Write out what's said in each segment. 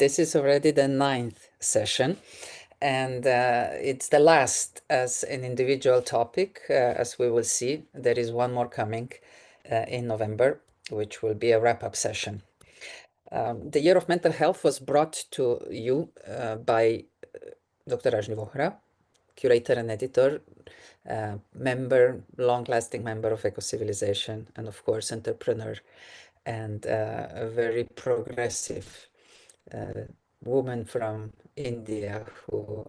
This is already the 9th session, and it's the last as an individual topic, as we will see. There is one more coming in November, which will be a wrap-up session. The Year of Mental Health was brought to you by Dr. Rajni Vohra, curator and editor, long-lasting member of Ecocivilisation, and of course, entrepreneur, and a very progressive woman from India who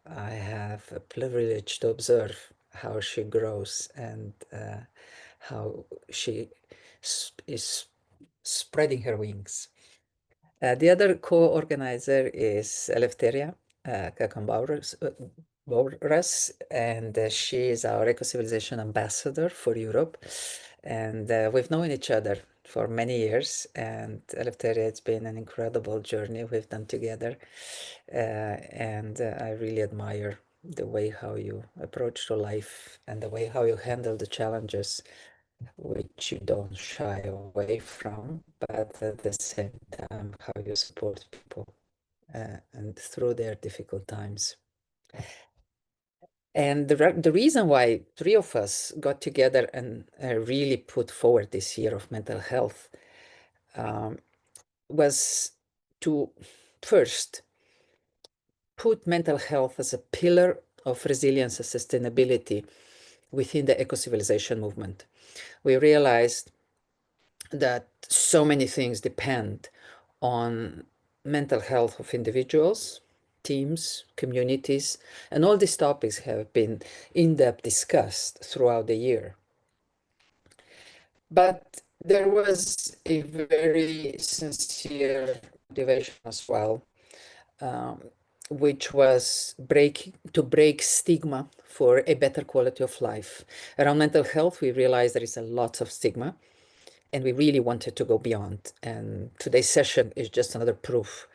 I have a privilege to observe how she grows and how she is spreading her wings. The other co-organizer is Eleftheria Kakambouras, and she is our Ecocivilisation ambassador for Europe. And we've known each other for many years, and Eleftheria, it's been an incredible journey we've done together. And I really admire the way how you approach to life and the way how you handle the challenges, which you don't shy away from, but at the same time, how you support people and through their difficult times. And the reason why three of us got together and really put forward this year of mental health was to first put mental health as a pillar of resilience and sustainability within the eco-civilization movement. We realized that so many things depend on mental health of individuals, teams, communities, and all these topics have been in-depth discussed throughout the year. But there was a very sincere motivation as well, which was to break stigma for a better quality of life. Around mental health, we realized there is a lot of stigma, and we really wanted to go beyond. And today's session is just another proof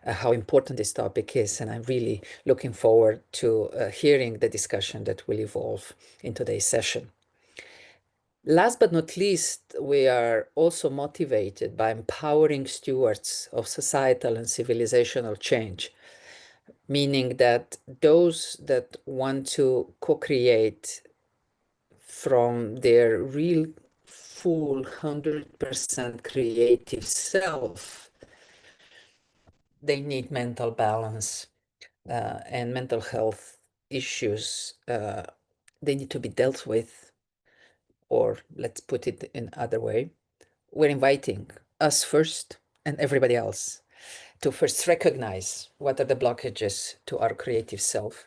how important this topic is. And I'm really looking forward to hearing the discussion that will evolve in today's session. Last but not least, we are also motivated by empowering stewards of societal and civilizational change, meaning that those that want to co-create from their real full 100% creative self, they need mental balance and mental health issues. They need to be dealt with, or let's put it in other way. We're inviting us first and everybody else to first recognize what are the blockages to our creative self,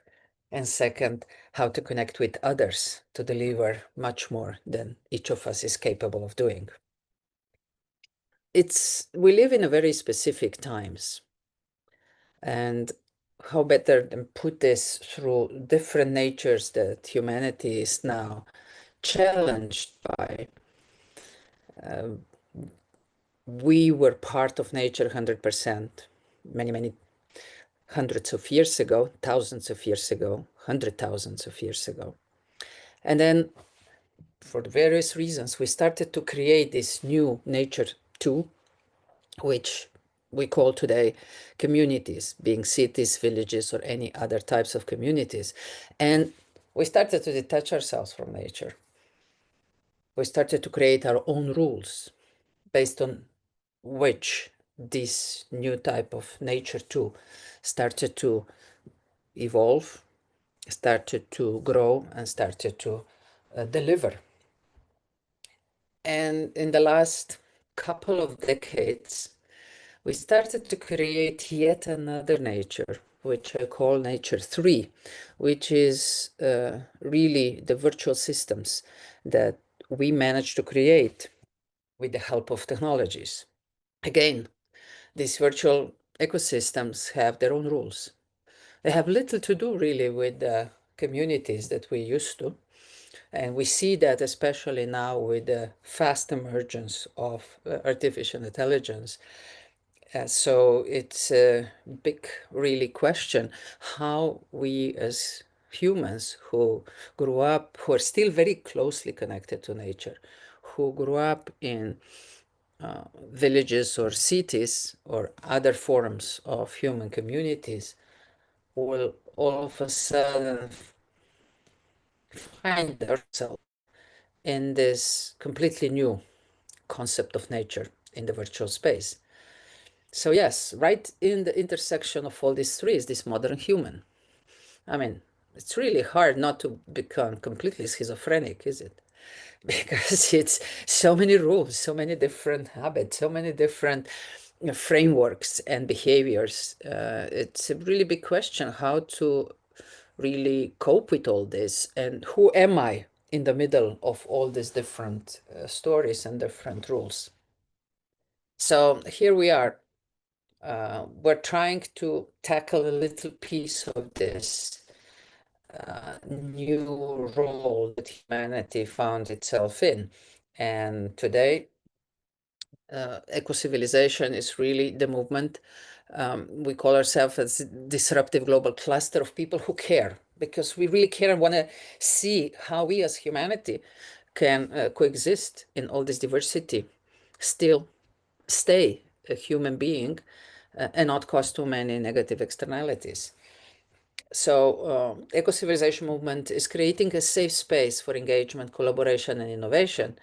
and second, how to connect with others to deliver much more than each of us is capable of doing. We live in a very specific times, and how better than put this through different natures that humanity is now challenged by. We were part of nature 100%, many hundreds of years ago, thousands of years ago, 100,000s of years ago. And then for various reasons, we started to create this new nature too, which we call today communities, being cities, villages, or any other types of communities. And we started to detach ourselves from nature. We started to create our own rules based on which this new type of nature too started to evolve, started to grow, and started to deliver. And in the last couple of decades, we started to create yet another nature, which I call Nature 3, which is really the virtual systems that we managed to create with the help of technologies. Again, these virtual ecosystems have their own rules. They have little to do really with the communities that we used to. And we see that especially now with the fast emergence of artificial intelligence. So it's a big, really question how we as humans who grew up, who are still very closely connected to nature, who grew up in villages or cities or other forms of human communities will all of a sudden find themselves in this completely new concept of nature in the virtual space. So yes, right in the intersection of all these three is this modern human. I mean, it's really hard not to become completely schizophrenic, is it? Because it's so many rules, so many different habits, so many different frameworks and behaviors. It's a really big question how to really cope with all this, and who am I in the middle of all these different stories and different rules. So here we are. We're trying to tackle a little piece of this new role that humanity found itself in. And today, Ecocivilisation is really the movement. We call ourselves as a disruptive global cluster of people who care, because we really care and want to see how we as humanity can coexist in all this diversity, still stay a human being, and not cause too many negative externalities. So Eco-Civilization movement is creating a safe space for engagement, collaboration, and innovation,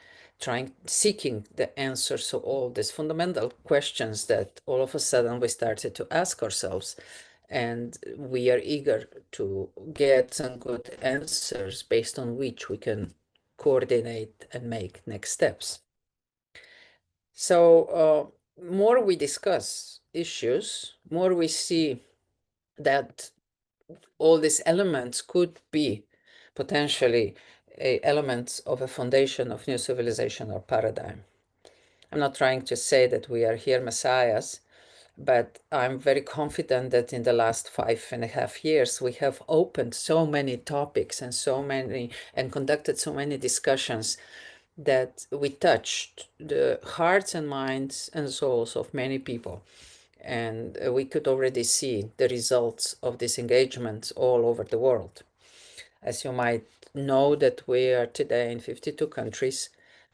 seeking the answers to all these fundamental questions that all of a sudden we started to ask ourselves. And we are eager to get some good answers based on which we can coordinate and make next steps. So more we discuss issues, more we see that all these elements could be potentially elements of a foundation of new civilization or paradigm. I'm not trying to say that we are here messiahs, but I'm very confident that in the last 5.5 years, we have opened so many topics and conducted so many discussions that we touched the hearts and minds and souls of many people. And we could already see the results of these engagements all over the world. As you might know, that we are today in 52 countries,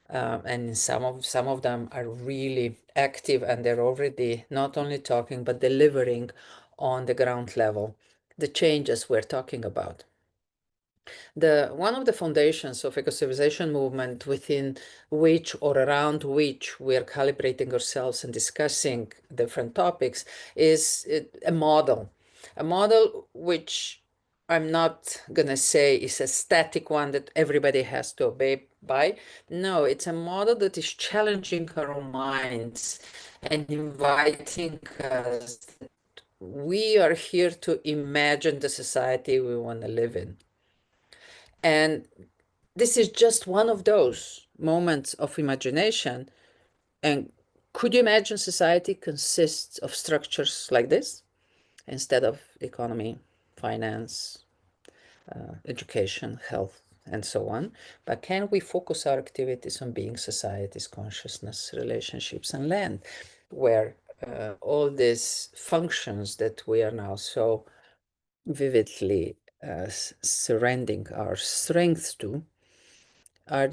and some of them are really active, and they're already not only talking but delivering on the ground level the changes we're talking about. One of the foundations of eco-civilization movement, within which or around which we are calibrating ourselves and discussing different topics, is a model which I'm not going to say is a static one that everybody has to obey by. No, it's a model that is challenging our minds and inviting us. We are here to imagine the society we want to live in. And this is just one of those moments of imagination. And could you imagine society consists of structures like this instead of economy, finance, education, health, and so on? But can we focus our activities on being societies, consciousness, relationships, and land, where all these functions that we are now so vividly surrendering our strength to are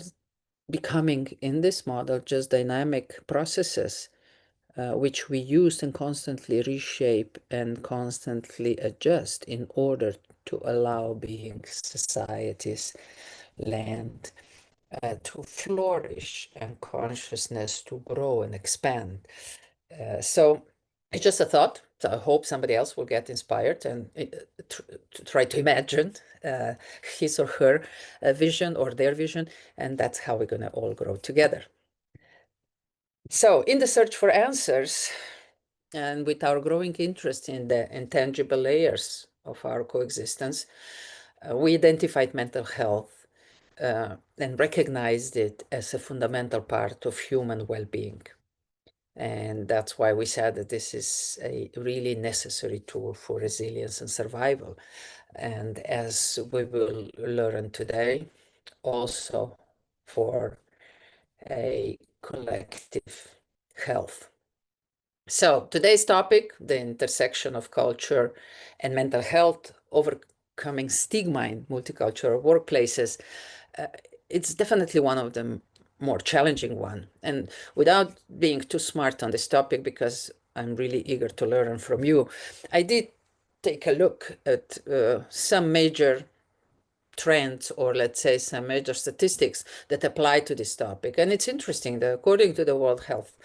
becoming, in this model, just dynamic processes which we use and constantly reshape and constantly adjust in order to allow being societies, land, to flourish and consciousness to grow and expand. So it's just a thought. So I hope somebody else will get inspired and try to imagine his or her vision or their vision, and that's how we're going to all grow together. So in the search for answers, and with our growing interest in the intangible layers of our coexistence, we identified mental health and recognized it as a fundamental part of human well-being. And that's why we said that this is a really necessary tool for resilience and survival. And as we will learn today, also for a collective health. So today's topic, the intersection of culture and mental health, overcoming stigma in multicultural workplaces. It's definitely one of the more challenging one. And without being too smart on this topic, because I'm really eager to learn from you, I did take a look at some major trends, or let's say some major statistics that apply to this topic. And it's interesting that according to the World Health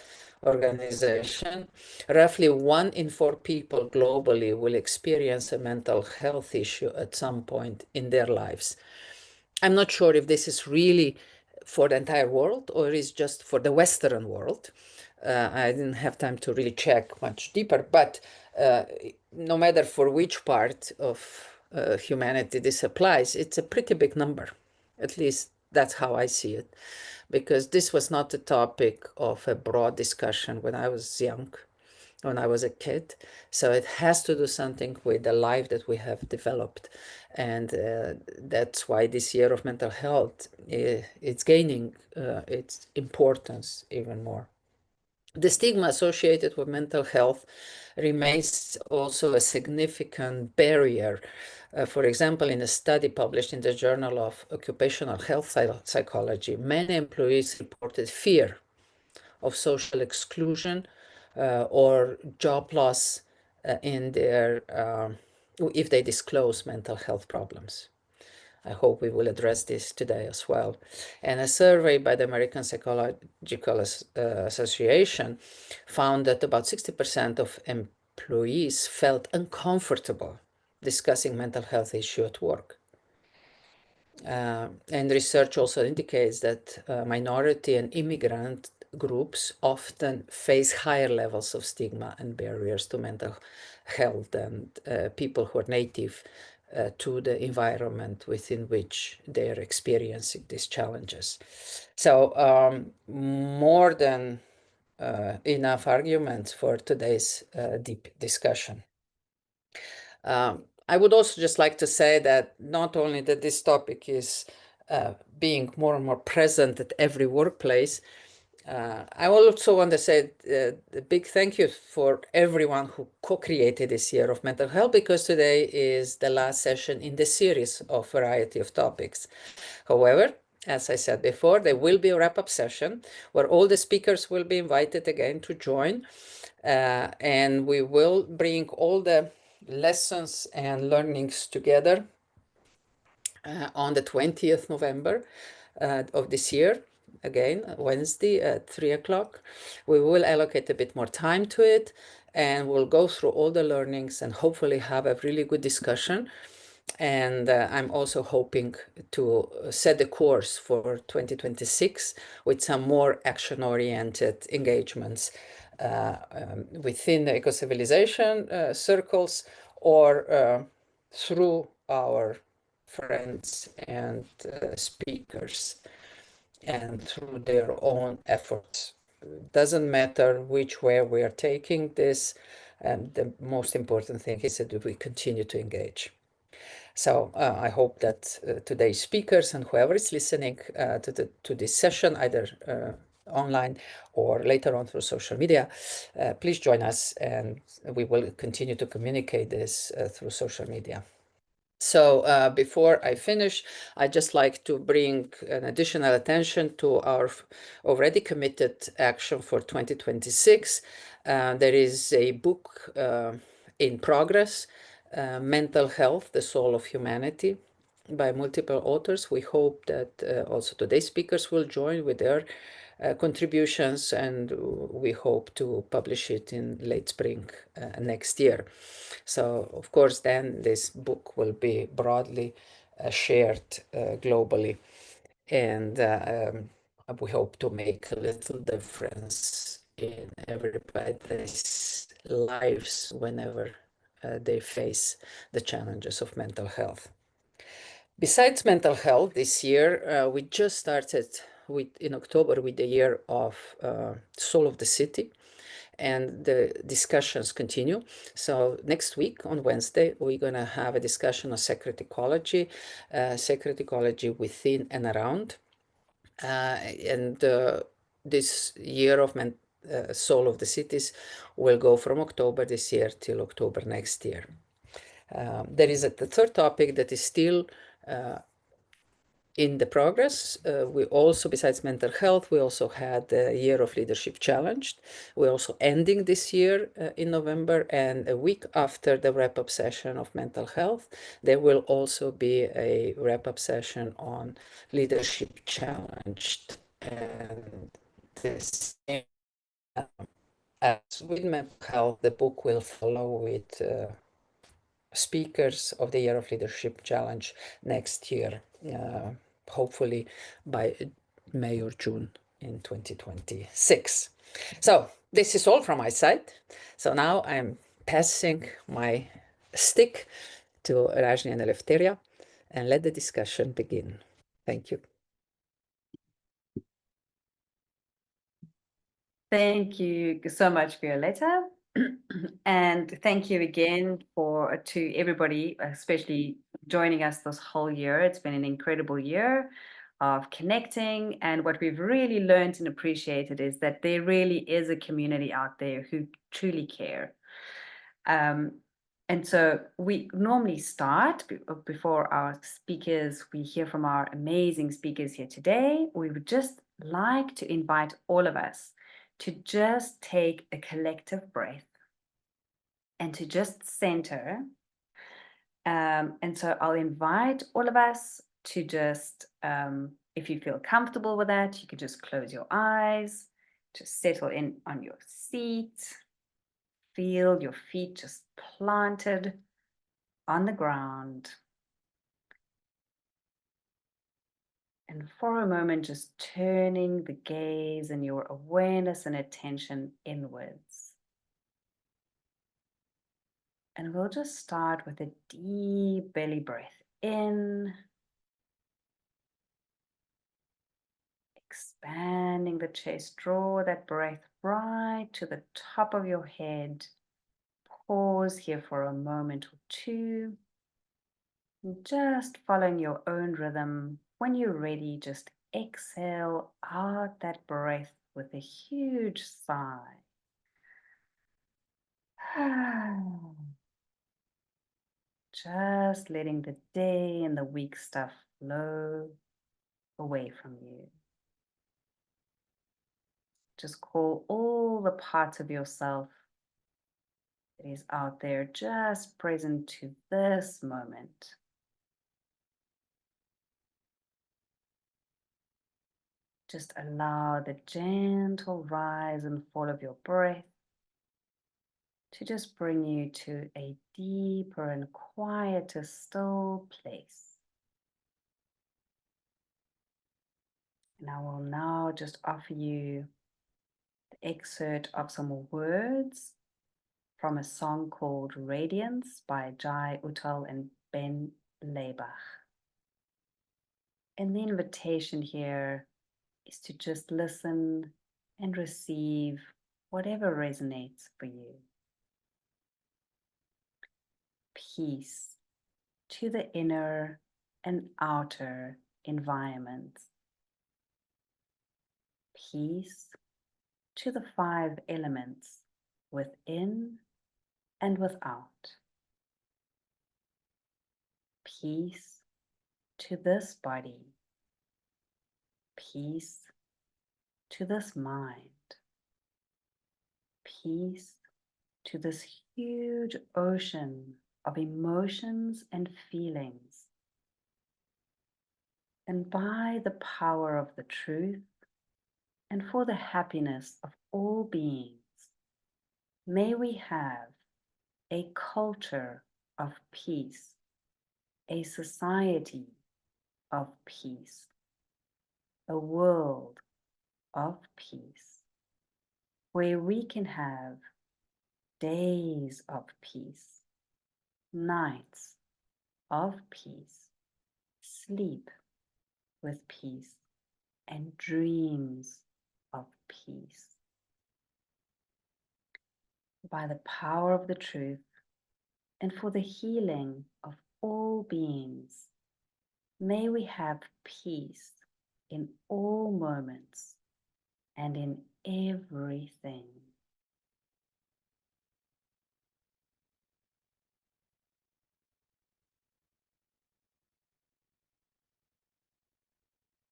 Organization, roughly 1 in 4 people globally will experience a mental health issue at some point in their lives. I'm not sure if this is really for the entire world or is just for the Western world. I didn't have time to really check much deeper, but no matter for which part of humanity this applies, it's a pretty big number. At least that's how I see it, because this was not a topic of a broad discussion when I was young, when I was a kid. So it has to do something with the life that we have developed. And that's why this year of mental health, it's gaining its importance even more. The stigma associated with mental health remains also a significant barrier. For example, in a study published in the Journal of Occupational Health Psychology, many employees reported fear of social exclusion or job loss in their if they disclose mental health problems. I hope we will address this today as well. And a survey by the American Psychological Association found that about 60% of employees felt uncomfortable discussing mental health issue at work. And research also indicates that minority and immigrant groups often face higher levels of stigma and barriers to mental health than people who are native to the environment within which they are experiencing these challenges. So more than enough arguments for today's deep discussion. I would also just like to say that not only that this topic is being more and more present at every workplace, I also want to say a big thank you for everyone who co-created this year of mental health, because today is the last session in the series of variety of topics. However, as I said before, there will be a wrap-up session where all the speakers will be invited again to join, and we will bring all the lessons and learnings together on the 20th November of this year, again, Wednesday at 3 o'clock. We will allocate a bit more time to it, and we'll go through all the learnings and hopefully have a really good discussion. And I'm also hoping to set the course for 2026 with some more action-oriented engagements within the Ecocivilisation circles, or through our friends and speakers, and through their own efforts. Doesn't matter which way we are taking this, and the most important thing is that we continue to engage. So I hope that today's speakers and whoever is listening to this session, either online or later on through social media, please join us, and we will continue to communicate this through social media. So before I finish, I'd just like to bring an additional attention to our already committed action for 2026. There is a book in progress, Mental Health, the Soul of Humanity, by multiple authors. We hope that also today's speakers will join with their contributions, and we hope to publish it in late spring next year. So, of course, then this book will be broadly shared globally, and we hope to make a little difference in everybody's lives whenever they face the challenges of mental health. Besides mental health, this year we just started in October with the year of Soul of the City, and the discussions continue. So next week on Wednesday, we're going to have a discussion on sacred ecology within and around. And this year of Soul of the Cities will go from October this year till October next year. There is the third topic that is still in the progress, we also, besides mental health, we also had the Year of Leadership Challenge. We're also ending this year in November, and a week after the wrap-up session of mental health, there will also be a wrap-up session on Leadership Challenge. And this, as with mental health, the book will follow with speakers of the Year of Leadership Challenge next year, hopefully by May or June in 2026. So this is all from my side. So now I'm passing my stick to Rajni and Eleftheria, and let the discussion begin. Thank you. Thank you so much, Violeta. And thank you again to everybody, especially joining us this whole year. It's been an incredible year of connecting. And what we've really learned and appreciated is that there really is a community out there who truly care. And so we normally start before our speakers, we hear from our amazing speakers here today. We would just like to invite all of us to just take a collective breath and to just center. And so I'll invite all of us to just, if you feel comfortable with that, you could just close your eyes, just settle in on your seat, feel your feet just planted on the ground. And for a moment, just turning the gaze and your awareness and attention inwards. And we'll just start with a deep belly breath in, expanding the chest. Draw that breath right to the top of your head. Pause here for a moment or two. And just following your own rhythm. When you're ready, just exhale out that breath with a huge sigh. Just letting the day and the week stuff flow away from you. Just call all the parts of yourself that is out there just present to this moment. Just allow the gentle rise and fall of your breath to just bring you to a deeper and quieter, still place. And I will now just offer you the excerpt of some words from a song called Radiance by Jai Uttal and Ben Leibach. And the invitation here is to just listen and receive whatever resonates for you. Peace to the inner and outer environments. Peace to the 5 elements within and without. Peace to this body. Peace to this mind. Peace to this huge ocean of emotions and feelings. And by the power of the truth and for the happiness of all beings, may we have a culture of peace, a society of peace, a world of peace, where we can have days of peace, nights of peace, sleep with peace, and dreams of peace. By the power of the truth and for the healing of all beings, may we have peace in all moments and in everything.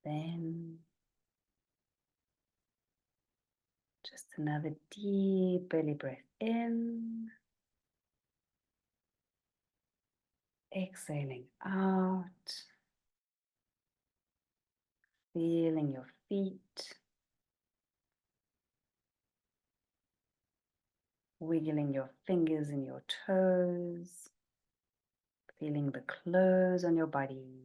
Then just another deep belly breath in. Exhaling out. Feeling your feet. Wiggling your fingers and your toes. Feeling the clothes on your body.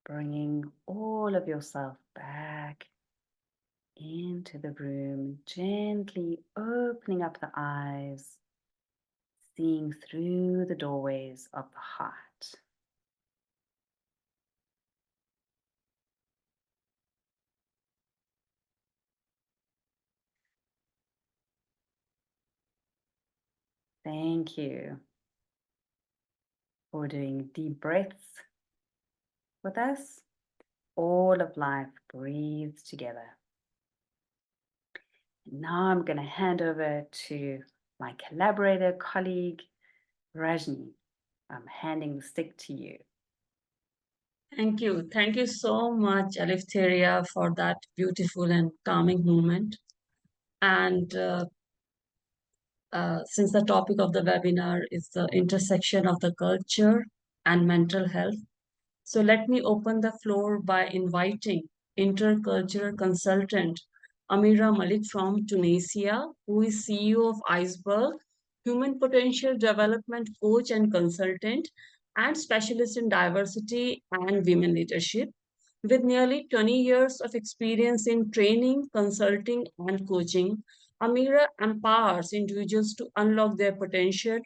Bringing all of yourself back into the room, gently opening up the eyes, seeing through the doorways of the heart. Thank you for doing deep breaths with us. All of life breathes together. Now I'm going to hand over to my collaborator, colleague, Rajni. I'm handing the stick to you. Thank you. Thank you so much, Eleftheria, for that beautiful and calming moment. And since the topic of the webinar is the intersection of the culture and mental health, so let me open the floor by inviting intercultural consultant Amira Malik from Tunisia, who is CEO of Iceberg, human potential development coach and consultant, and specialist in diversity and women leadership. With nearly 20 years of experience in training, consulting, and coaching, Amira empowers individuals to unlock their potential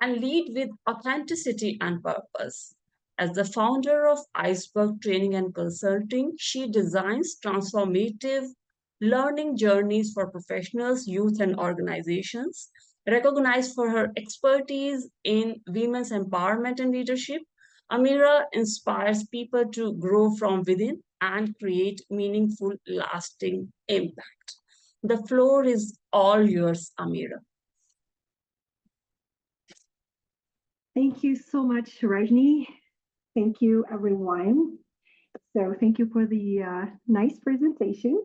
and lead with authenticity and purpose. As the founder of Iceberg Training and Consulting, she designs transformative learning journeys for professionals, youth, and organizations. Recognized for her expertise in women's empowerment and leadership, Amira inspires people to grow from within and create meaningful, lasting impact. The floor is all yours, Amira. Thank you so much, Rajni. Thank you, everyone. So thank you for the nice presentation.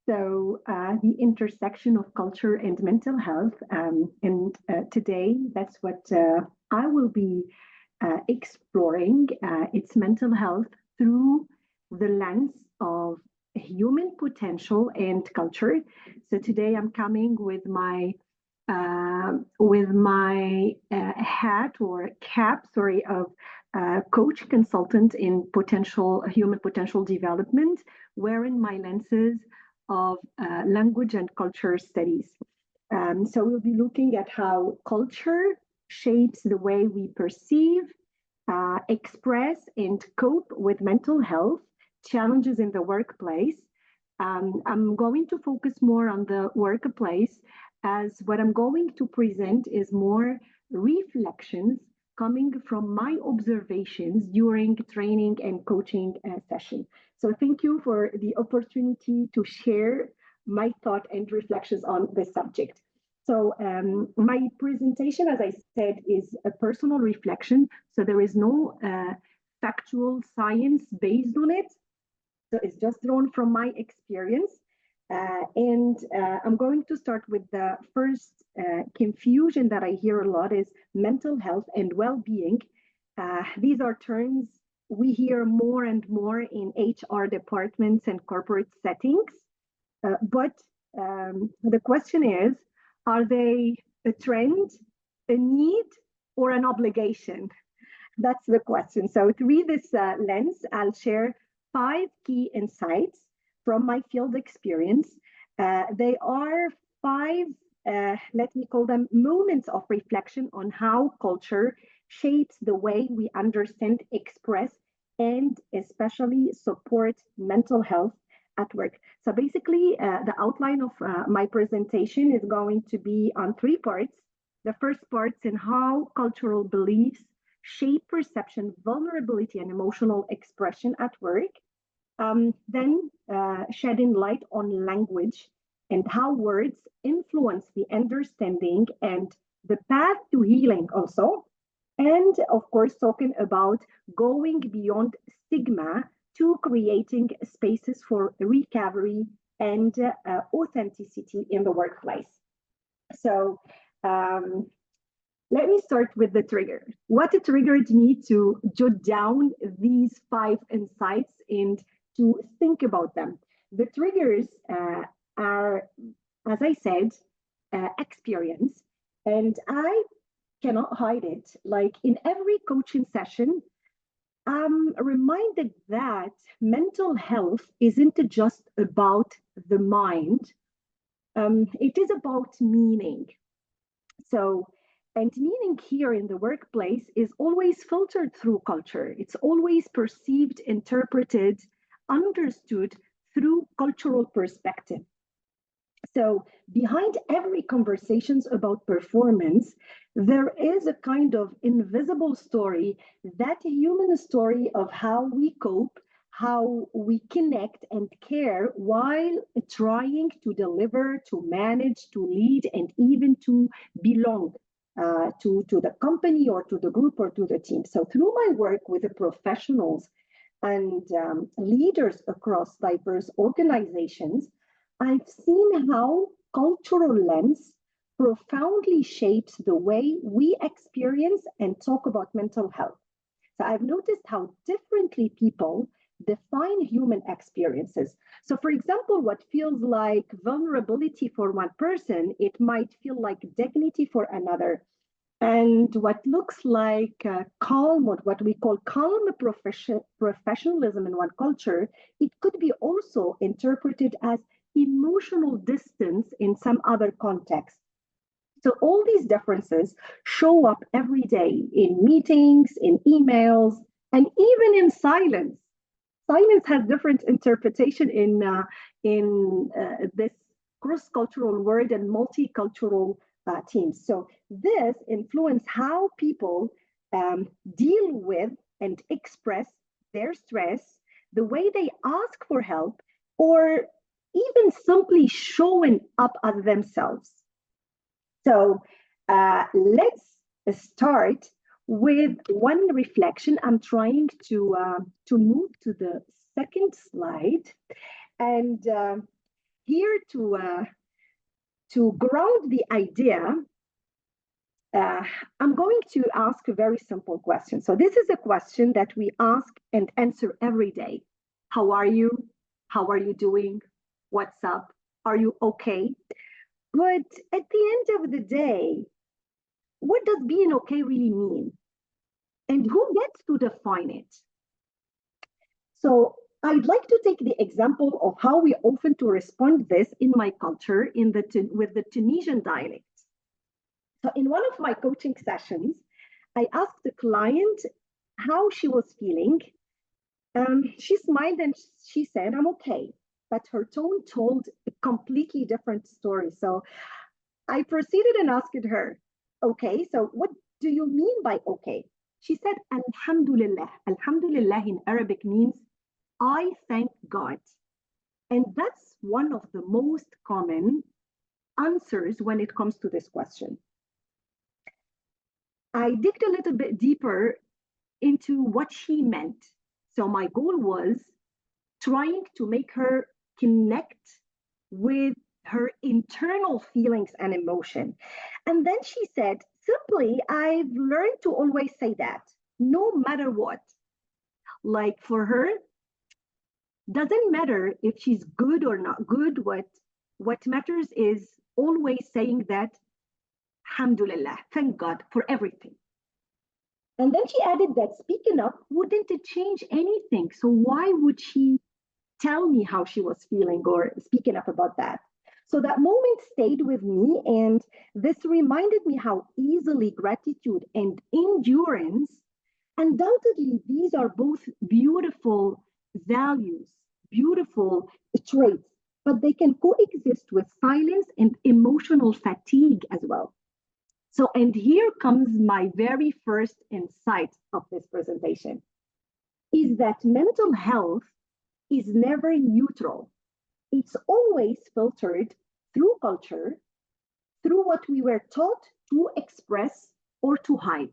So the intersection of culture and mental health, and today that's what I will be exploring. It's mental health through the lens of human potential and culture. So today I'm coming with my hat or cap, sorry, of coach consultant in human potential development, wearing my lenses of language and culture studies. So we'll be looking at how culture shapes the way we perceive, express, and cope with mental health challenges in the workplace. I'm going to focus more on the workplace, as what I'm going to present is more reflections coming from my observations during training and coaching session. So thank you for the opportunity to share my thought and reflections on this subject. So my presentation, as I said, is a personal reflection. So there is no factual science based on it. So it's just drawn from my experience. I'm going to start with the first confusion that I hear a lot is mental health and well-being. These are terms we hear more and more in HR departments and corporate settings. But the question is, are they a trend, a need, or an obligation? That's the question. So through this lens, I'll share 5 key insights from my field experience. They are 5, let me call them moments of reflection on how culture shapes the way we understand, express, and especially support mental health at work. So basically, the outline of my presentation is going to be on 3 parts. The first part's in how cultural beliefs shape perception, vulnerability, and emotional expression at work. Then shedding light on language and how words influence the understanding and the path to healing also. And of course, talking about going beyond stigma to creating spaces for recovery and authenticity in the workplace. So let me start with the trigger. What triggered me to jot down these 5 insights and to think about them? The triggers are, as I said, experience, and I cannot hide it. Like in every coaching session, I'm reminded that mental health isn't just about the mind, it is about meaning. So, and meaning here in the workplace is always filtered through culture. It's always perceived, interpreted, understood through cultural perspective. So behind every conversations about performance, there is a kind of invisible story, that human story of how we cope, how we connect and care while trying to deliver, to manage, to lead, and even to belong to the company or to the group or to the team. So through my work with the professionals and leaders across diverse organizations, I've seen how cultural lens profoundly shapes the way we experience and talk about mental health. So I've noticed how differently people define human experiences. So, for example, what feels like vulnerability for one person, it might feel like dignity for another. And what looks like calm, or what we call calm professionalism in one culture, it could be also interpreted as emotional distance in some other context. So all these differences show up every day in meetings, in emails, and even in silence. Silence has different interpretation in this cross-cultural world and multicultural teams. So this influence how people deal with and express their stress, the way they ask for help, or even simply showing up as themselves. So let's start with one reflection. I'm trying to move to the second slide, and here to ground the idea, I'm going to ask a very simple question. So this is a question that we ask and answer every day. How are you? How are you doing? What's up? Are you okay? But at the end of the day, what does being okay really mean? And who gets to define it? So I'd like to take the example of how we often to respond this in my culture with the Tunisian dialect. So in one of my coaching sessions, I asked the client how she was feeling. She smiled and she said, I'm okay. But her tone told a completely different story. So I proceeded and asked her, okay, so what do you mean by okay? She said, Alhamdulillah. Alhamdulillah in Arabic means I thank God. And that's one of the most common answers when it comes to this question. I digged a little bit deeper into what she meant. So my goal was trying to make her connect with her internal feelings and emotion. And then she said, simply, I've learned to always say that, no matter what. Like for her, doesn't matter if she's good or not good. What matters is always saying that, alhamdulillah, thank God for everything. And then she added that speaking up wouldn't it change anything. So why would she tell me how she was feeling or speaking up about that? So that moment stayed with me, and this reminded me how easily gratitude and endurance, undoubtedly, these are both beautiful values, beautiful traits, but they can coexist with silence and emotional fatigue as well. So, and here comes my very first insight of this presentation, is that mental health is never neutral. It's always filtered through culture, through what we were taught to express or to hide.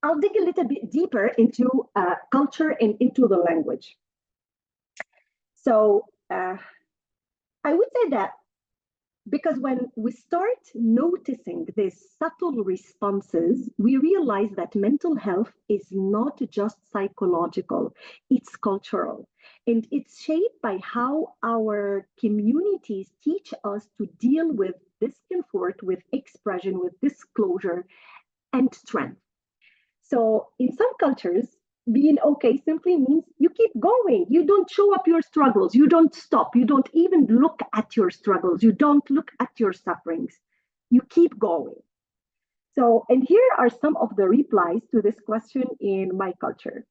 I'll dig a little bit deeper into culture and into the language. So I would say that because when we start noticing these subtle responses, we realize that mental health is not just psychological, it's cultural. And it's shaped by how our communities teach us to deal with discomfort, with expression, with disclosure, and strength. So in some cultures, being okay simply means you keep going. You don't show up your struggles. You don't stop. You don't even look at your struggles. You don't look at your sufferings. You keep going. So, and here are some of the replies to this question in my culture.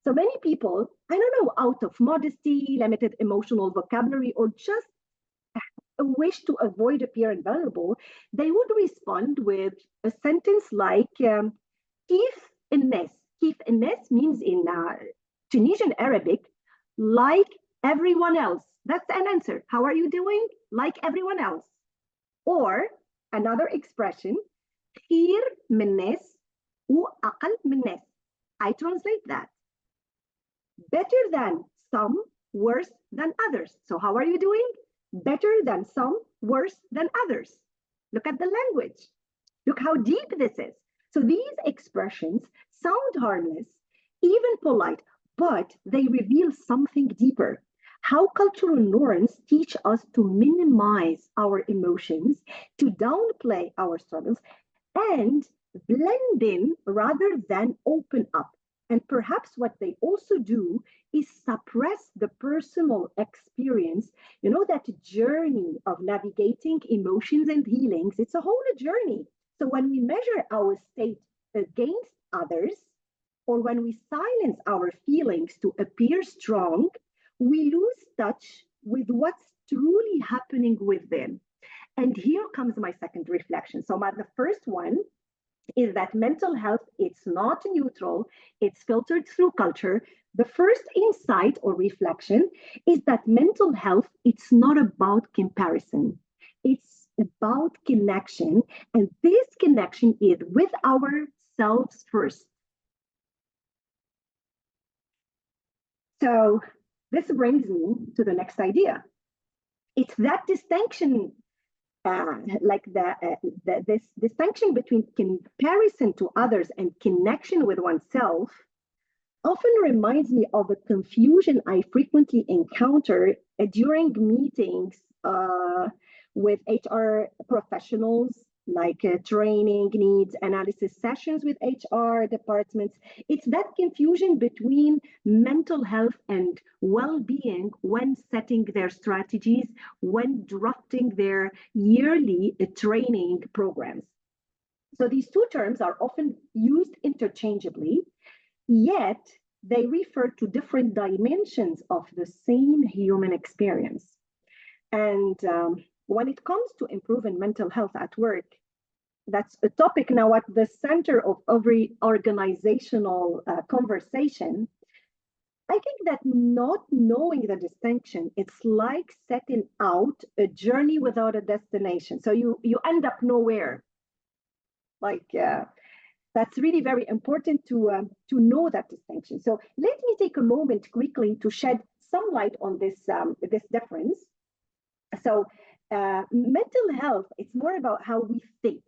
So many people, I don't know, out of modesty, limited emotional vocabulary, or just a wish to avoid appearing vulnerable, they would respond with a sentence like, Kif Innes. Kif Innes means in Tunisian Arabic, like everyone else. That's an answer. How are you doing? Like everyone else. Or another expression, خير من ناس وأقل من ناس. I translate that. Better than some, worse than others. So how are you doing? Better than some, worse than others. Look at the language. Look how deep this is. So these expressions sound harmless, even polite, but they reveal something deeper. How cultural norms teach us to minimize our emotions, to downplay our struggles, and blend in rather than open up. And perhaps what they also do is suppress the personal experience. You know, that journey of navigating emotions and healings, it's a whole journey. So when we measure our state against others, or when we silence our feelings to appear strong, we lose touch with what's truly happening within. And here comes my second reflection. So the first one is that mental health, it's not neutral, it's filtered through culture. The first insight or reflection is that mental health, it's not about comparison. It's about connection. And this connection is with ourselves first. So this brings me to the next idea. It's that distinction this distinction between comparison to others and connection with oneself often reminds me of a confusion I frequently encounter during meetings with HR professionals, like training needs analysis sessions with HR departments. It's that confusion between mental health and well-being when setting their strategies, when drafting their yearly training programs. So these two terms are often used interchangeably, yet they refer to different dimensions of the same human experience. And when it comes to improving mental health at work, that's a topic now at the center of every organizational conversation. I think that not knowing the distinction, it's like setting out a journey without a destination. So you end up nowhere. Like that's really very important to know that distinction. So let me take a moment quickly to shed some light on this difference. So mental health, it's more about how we think,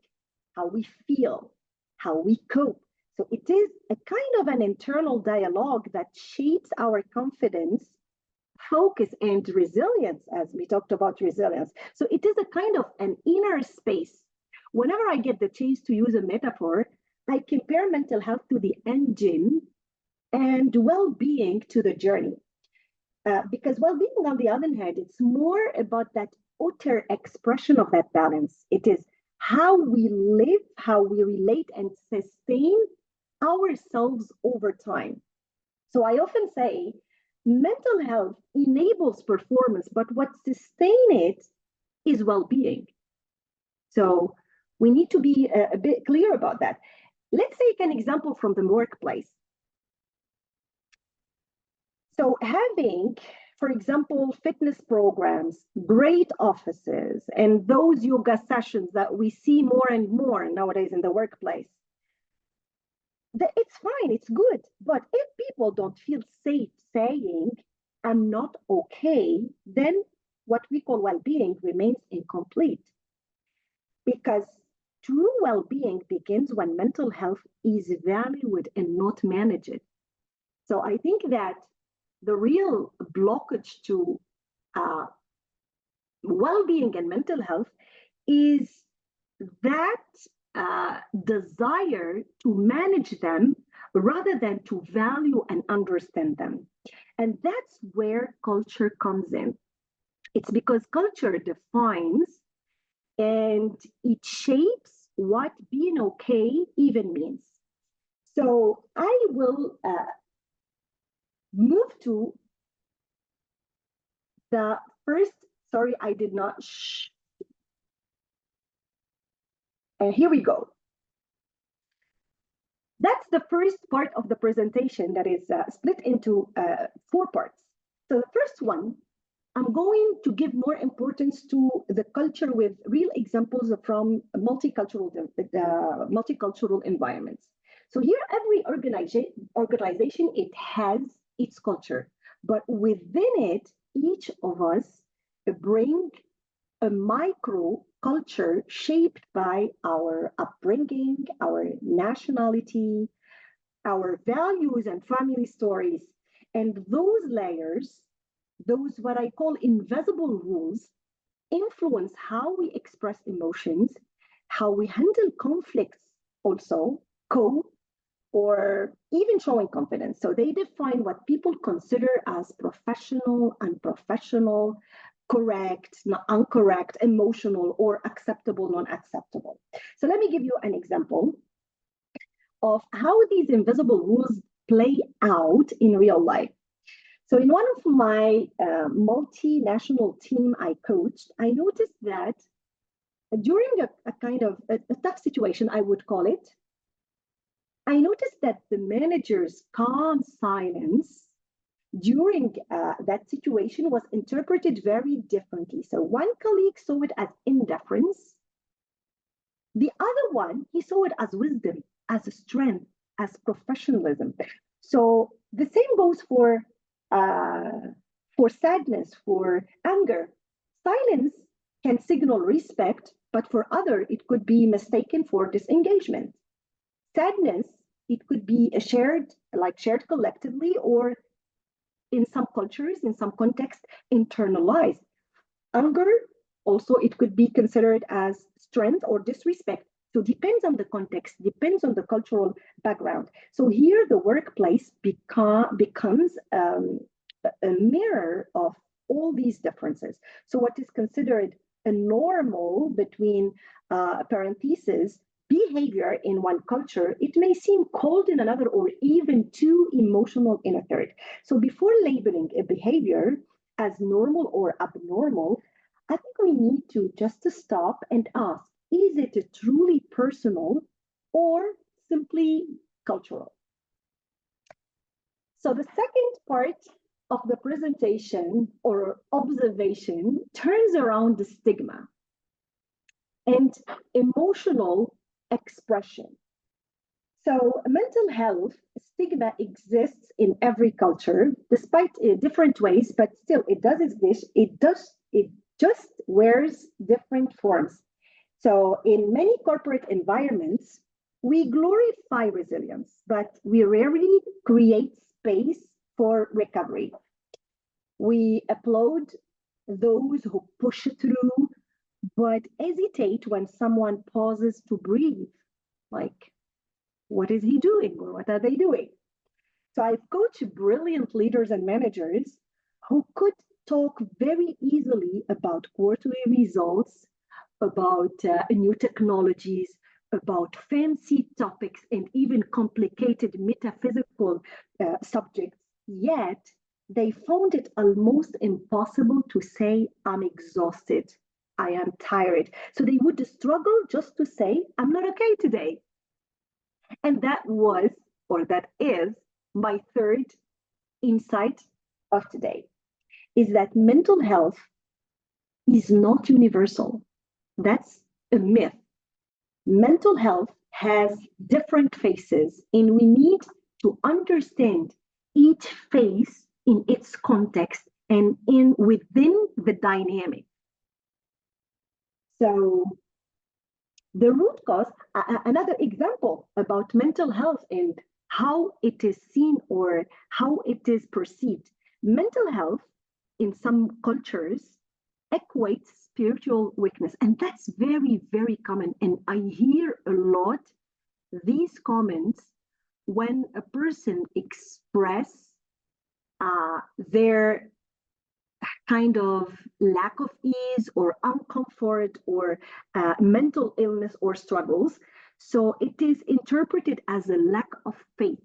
how we feel, how we cope. So it is a kind of an internal dialogue that shapes our confidence, focus, and resilience, as we talked about resilience. So it is a kind of an inner space. Whenever I get the chance to use a metaphor, I compare mental health to the engine and well-being to the journey. Because well-being, on the other hand, it's more about that outer expression of that balance. It is how we live, how we relate and sustain ourselves over time. So I often say mental health enables performance, but what sustains it is well-being. So we need to be a bit clear about that. Let's take an example from the workplace. So having, for example, fitness programs, great offices, and those yoga sessions that we see more and more nowadays in the workplace, it's fine, it's good. But if people don't feel safe saying, I'm not okay, then what we call well-being remains incomplete. Because true well-being begins when mental health is valued and not managed. So I think that the real blockage to uh, well-being and mental health is that desire to manage them rather than to value and understand them. And that's where culture comes in. It's because culture defines and it shapes what being okay even means. So I will move to the first, sorry, I did not, here we go. That's the first part of the presentation that is split into 4 parts. So the first one, I'm going to give more importance to the culture with real examples from multicultural environments. So here, every organization, it has its culture, but within it, each of us bring a micro culture shaped by our upbringing, our nationality, our values and family stories. And those layers, those what I call invisible rules, influence how we express emotions, how we handle conflicts, also, cope, or even showing confidence. So they define what people consider as professional, unprofessional, correct, not incorrect, emotional, or acceptable, non-acceptable. So let me give you an example of how these invisible rules play out in real life. So in one of my multinational team I coached, I noticed that during a kind of a tough situation, I would call it, I noticed that the manager's calm silence during that situation was interpreted very differently. So one colleague saw it as indifference. The other one, he saw it as wisdom, as strength, as professionalism. So the same goes for sadness, for anger. Silence can signal respect, but for other, it could be mistaken for disengagement. Sadness, it could be shared collectively, or in some cultures, in some contexts, internalized. Anger, also, it could be considered as strength or disrespect. So depends on the context, depends on the cultural background. So here the workplace becomes a mirror of all these differences. So what is considered a normal between parentheses behavior in one culture, it may seem cold in another or even too emotional in a third. So before labeling a behavior as normal or abnormal, I think we need to just stop and ask, is it truly personal or simply cultural? So the second part of the presentation or observation turns around the stigma and emotional expression. So mental health stigma exists in every culture, despite different ways, but still it does exist. It just wears different forms. So in many corporate environments, we glorify resilience, but we rarely create space for recovery. We applaud those who push through, but hesitate when someone pauses to breathe. Like, what is he doing or what are they doing? So I've coached brilliant leaders and managers who could talk very easily about quarterly results, about new technologies, about fancy topics, and even complicated metaphysical subjects. Yet they found it almost impossible to say, I'm exhausted, I am tired. So they would struggle just to say, I'm not okay today. And that was, or that is, my third insight of today, is that mental health is not universal. That's a myth. Mental health has different faces, and we need to understand each face in its context and within the dynamic. So the root cause, another example about mental health and how it is seen or how it is perceived. Mental health in some cultures equates spiritual weakness, and that's very, very common. And I hear a lot these comments when a person express their kind of lack of ease or uncomfort or mental illness or struggles. So it is interpreted as a lack of faith,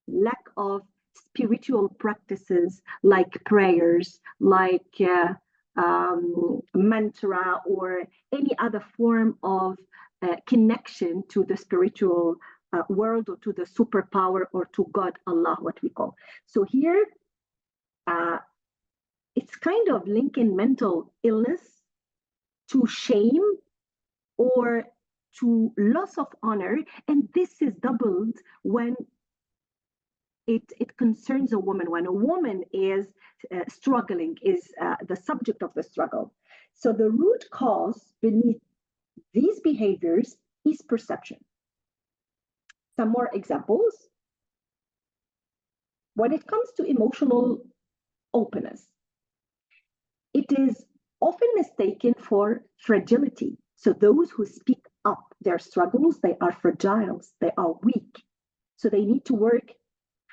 lack of spiritual practices like prayers, like mantra, or any other form of connection to the spiritual world or to the superpower or to God, Allah, what we call. So here, it's kind of linking mental illness to shame or to loss of honor. And this is doubled when it concerns a woman, when a woman is struggling, is the subject of the struggle. So the root cause beneath these behaviors is perception. Some more examples. When it comes to emotional openness, it is often mistaken for fragility. So those who speak up their struggles, they are fragile, they are weak. So they need to work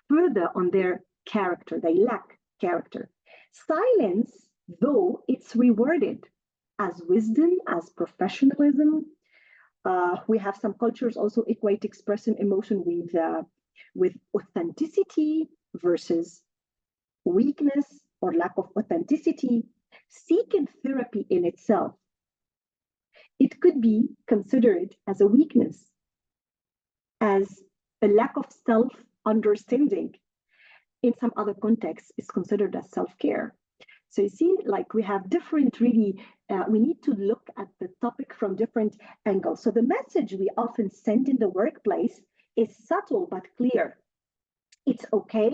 further on their character. They lack character. Silence, though, it's rewarded as wisdom, as professionalism. We have some cultures also equate expressing emotion with authenticity versus weakness or lack of authenticity. Seeking therapy in itself, it could be considered as a weakness, as a lack of self-understanding. In some other contexts, is considered as self-care. So you see, like we have different really, we need to look at the topic from different angles. So the message we often send in the workplace is subtle but clear. It's okay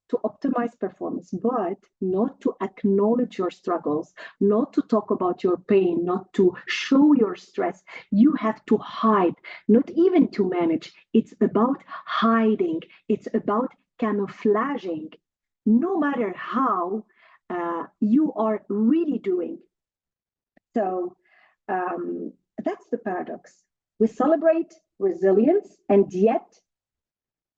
to optimize performance, but not to acknowledge your struggles, not to talk about your pain, not to show your stress. You have to hide, not even to manage. It's about hiding. It's about camouflaging, no matter how you are really doing. So that's the paradox. We celebrate resilience, and yet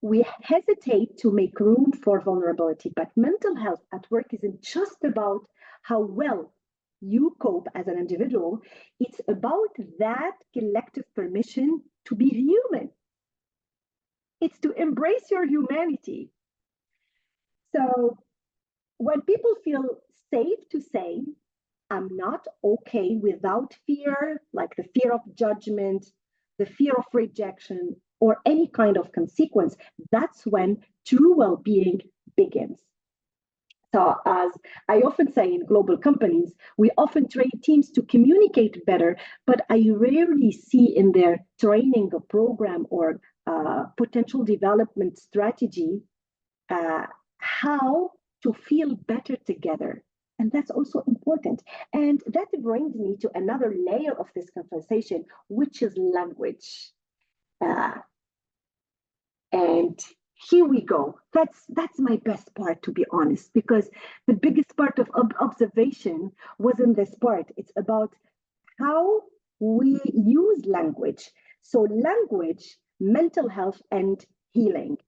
we hesitate to make room for vulnerability. But mental health at work isn't just about how well you cope as an individual. It's about that collective permission to be human. It's to embrace your humanity. So when people feel safe to say, I'm not okay without fear, like the fear of judgment, the fear of rejection, or any kind of consequence, that's when true well-being begins. So as I often say in global companies, we often train teams to communicate better, but I rarely see in their training or program or potential development strategy how to feel better together. And that's also important. And that brings me to another layer of this conversation, which is language. And here we go. That's my best part, to be honest, because the biggest part of observation was in this part. It's about how we use language. So language, mental health, and healing.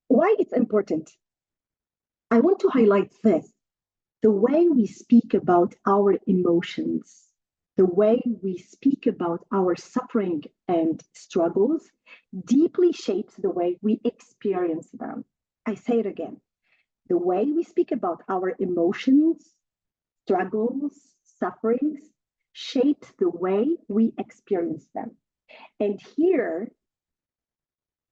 Why it's important? I want to highlight this. The way we speak about our emotions, the way we speak about our suffering and struggles deeply shapes the way we experience them. I say it again. The way we speak about our emotions, struggles, sufferings shapes the way we experience them. And here,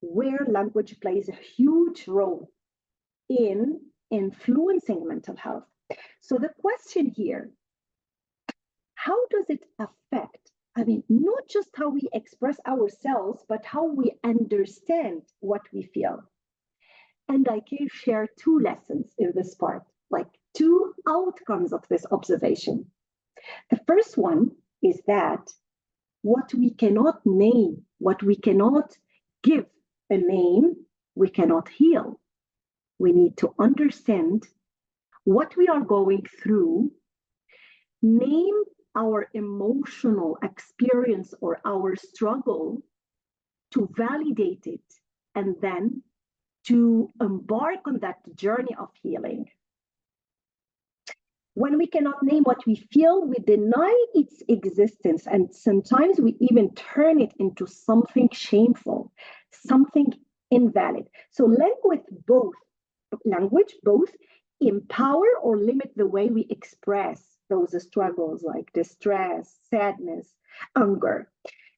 where language plays a huge role in influencing mental health. So the question here, how does it affect, I mean, not just how we express ourselves, but how we understand what we feel? And I can share two lessons in this part, like two outcomes of this observation. The first one is that what we cannot name, what we cannot give a name, we cannot heal. We need to understand what we are going through, name our emotional experience or our struggle, to validate it, and then to embark on that journey of healing. When we cannot name what we feel, we deny its existence, and sometimes we even turn it into something shameful, something invalid. So language both empower or limit the way we express those struggles like distress, sadness, anger.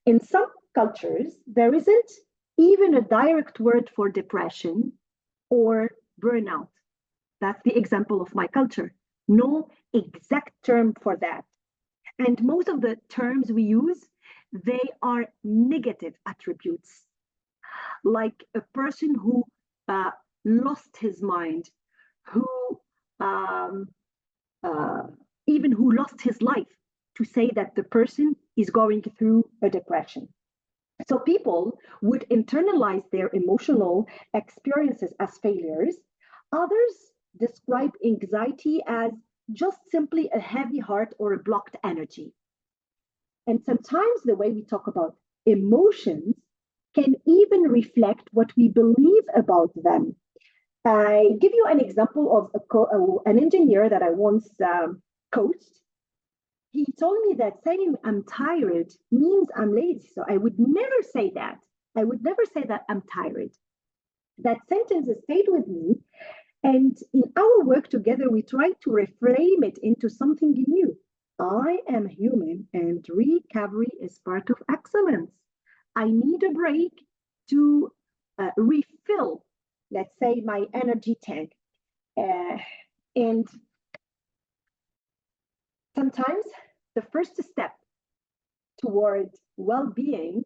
In some cultures, there isn't even a direct word for depression or burnout. That's the example of my culture. No exact term for that. And most of the terms we use, they are negative attributes, like a person who lost his mind, who even who lost his life, to say that the person is going through a depression. So people would internalize their emotional experiences as failures. Others describe anxiety as just simply a heavy heart or a blocked energy. And sometimes the way we talk about emotions can even reflect what we believe about them. I give you an example of an engineer that I once coached. He told me that saying I'm tired means I'm lazy. So I would never say that. I would never say that I'm tired. That sentence has stayed with me. And in our work together, we try to reframe it into something new. I am human and recovery is part of excellence. I need a break to refill, let's say, my energy tank. And sometimes the first step toward well-being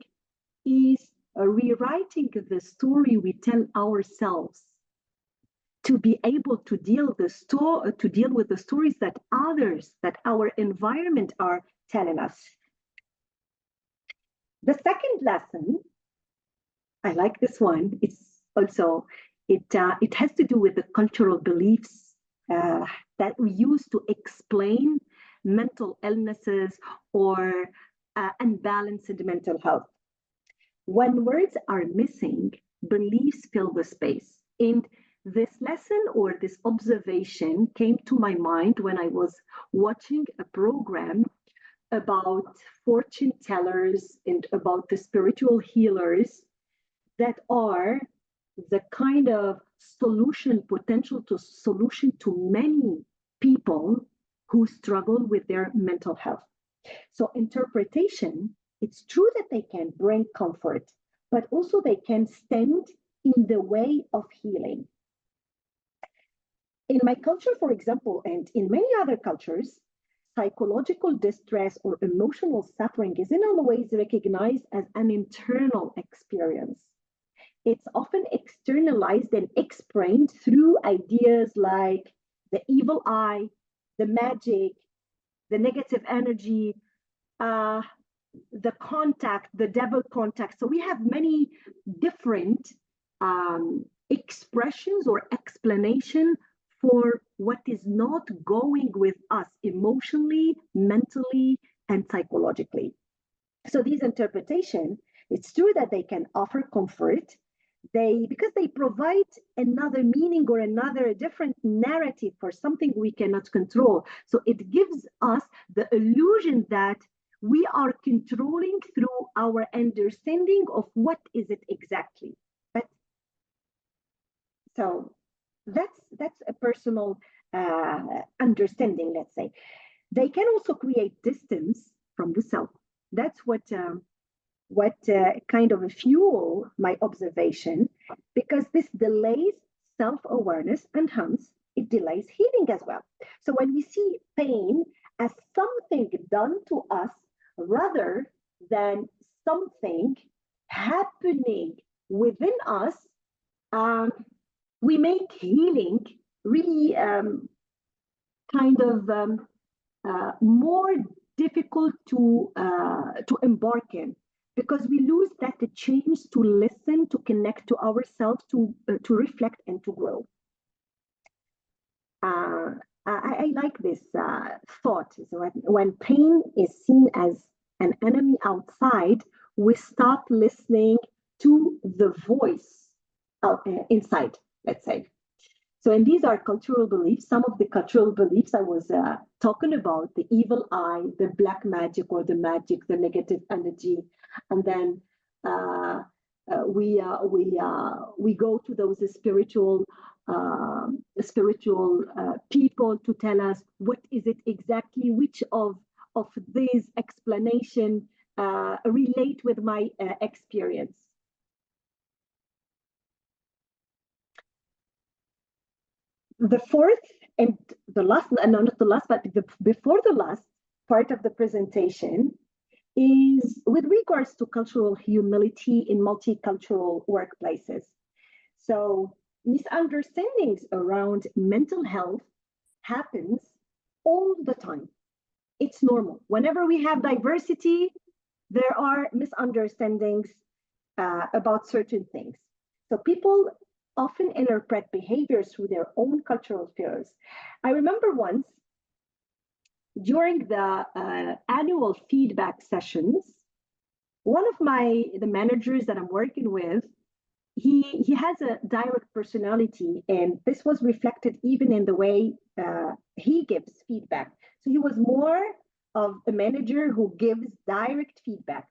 is rewriting the story we tell ourselves, to be able to deal with the stories that others, that our environment are telling us. The second lesson, I like this one. It's also it has to do with the cultural beliefs that we use to explain mental illnesses or unbalanced mental health. When words are missing, beliefs fill the space. And this lesson or this observation came to my mind when I was watching a program about fortune tellers and about the spiritual healers that are the kind of potential solution to many people who struggle with their mental health. So interpretation, it's true that they can bring comfort, but also they can stand in the way of healing. In my culture, for example, and in many other cultures, psychological distress or emotional suffering isn't always recognized as an internal experience. It's often externalized and explained through ideas like the evil eye, the magic, the negative energy, the contact, the devil contact. So we have many different expressions or explanation for what is not going with us emotionally, mentally, and psychologically. So these interpretations, it's true that they can offer comfort, because they provide another meaning or another different narrative for something we cannot control. So it gives us the illusion that we are controlling through our understanding of what is it exactly. So that's a personal understanding, let's say. They can also create distance from the self. That's what kind of fuel my observation, because this delays self-awareness and hence it delays healing as well. So when we see pain as something done to us rather than something happening within us, we make healing really kind of more difficult to embark in, because we lose that chance to listen, to connect to ourselves, to reflect and to grow. I like this thought. So when pain is seen as an enemy outside, we stop listening to the voice inside, let's say. So, and these are cultural beliefs. Some of the cultural beliefs I was talking about, the evil eye, the black magic or the magic, the negative energy. And then we go to those spiritual people to tell us what is it exactly, which of these explanation relate with my experience. The fourth and the last, no, not the last, but before the last part of the presentation is with regards to cultural humility in multicultural workplaces. So misunderstandings around mental health happens all the time. It's normal. Whenever we have diversity, there are misunderstandings about certain things. So people often interpret behaviors through their own cultural fears. I remember once during the annual feedback sessions, one of the managers that I'm working with, he has a direct personality, and this was reflected even in the way he gives feedback. So he was more of a manager who gives direct feedback.